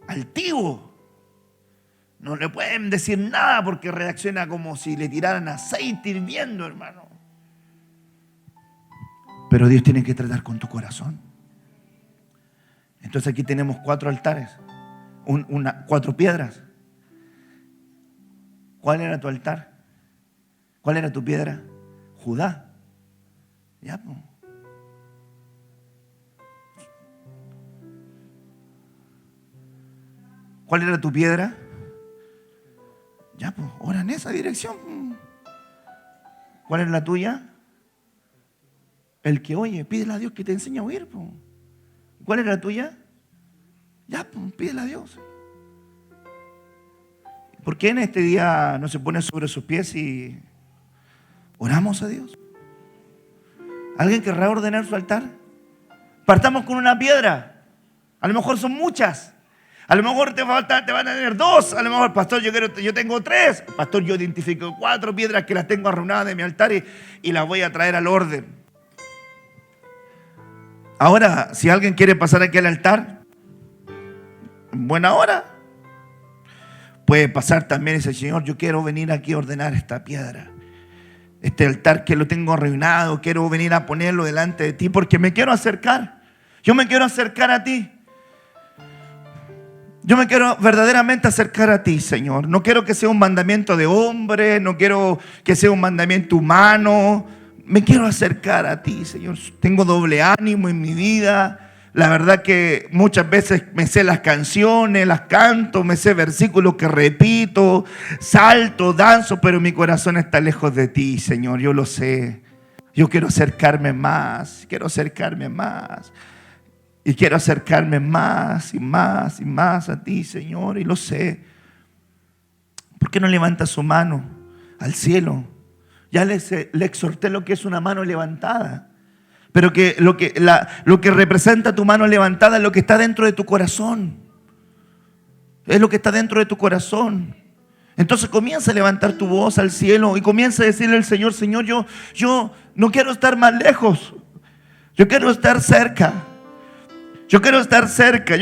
Altivo. No le pueden decir nada porque reacciona como si le tiraran aceite hirviendo, hermano. Pero Dios tiene que tratar con tu corazón. Entonces aquí tenemos 4 altares, 4 piedras. ¿Cuál era tu altar? ¿Cuál era tu piedra? Judá. Ya, pues. ¿Cuál era tu piedra? Ya, pues, ora en esa dirección. ¿Cuál era la tuya? El que oye, pídele a Dios que te enseñe a oír. ¿Cuál era la tuya? Ya, pues, pídela a Dios. ¿Por qué en este día no se pone sobre sus pies y oramos a Dios? ¿Alguien querrá ordenar su altar? Partamos con una piedra. A lo mejor son muchas. A lo mejor te van a tener 2. A lo mejor, pastor, yo tengo 3. Pastor, yo identifico 4 piedras que las tengo arruinadas de mi altar y las voy a traer al orden. Ahora, si alguien quiere pasar aquí al altar, en buena hora, puede pasar también y decir, Señor, yo quiero venir aquí a ordenar esta piedra. Este altar que lo tengo arruinado, quiero venir a ponerlo delante de ti porque me quiero acercar. Yo me quiero acercar a ti. Yo me quiero verdaderamente acercar a ti, Señor. No quiero que sea un mandamiento de hombre, no quiero que sea un mandamiento humano. Me quiero acercar a ti, Señor. Tengo doble ánimo en mi vida. La verdad que muchas veces me sé las canciones, las canto, me sé versículos que repito, salto, danzo, pero mi corazón está lejos de ti, Señor. Yo lo sé. Yo quiero acercarme más, Y quiero acercarme más y más y más a ti, Señor, y lo sé. ¿Por qué no levanta su mano al cielo? Ya le exhorté lo que es una mano levantada. Pero que lo que representa tu mano levantada es lo que está dentro de tu corazón. Es lo que está dentro de tu corazón. Entonces comienza a levantar tu voz al cielo y comienza a decirle al Señor, Señor, yo no quiero estar más lejos. Yo quiero estar cerca. Yo quiero estar cerca.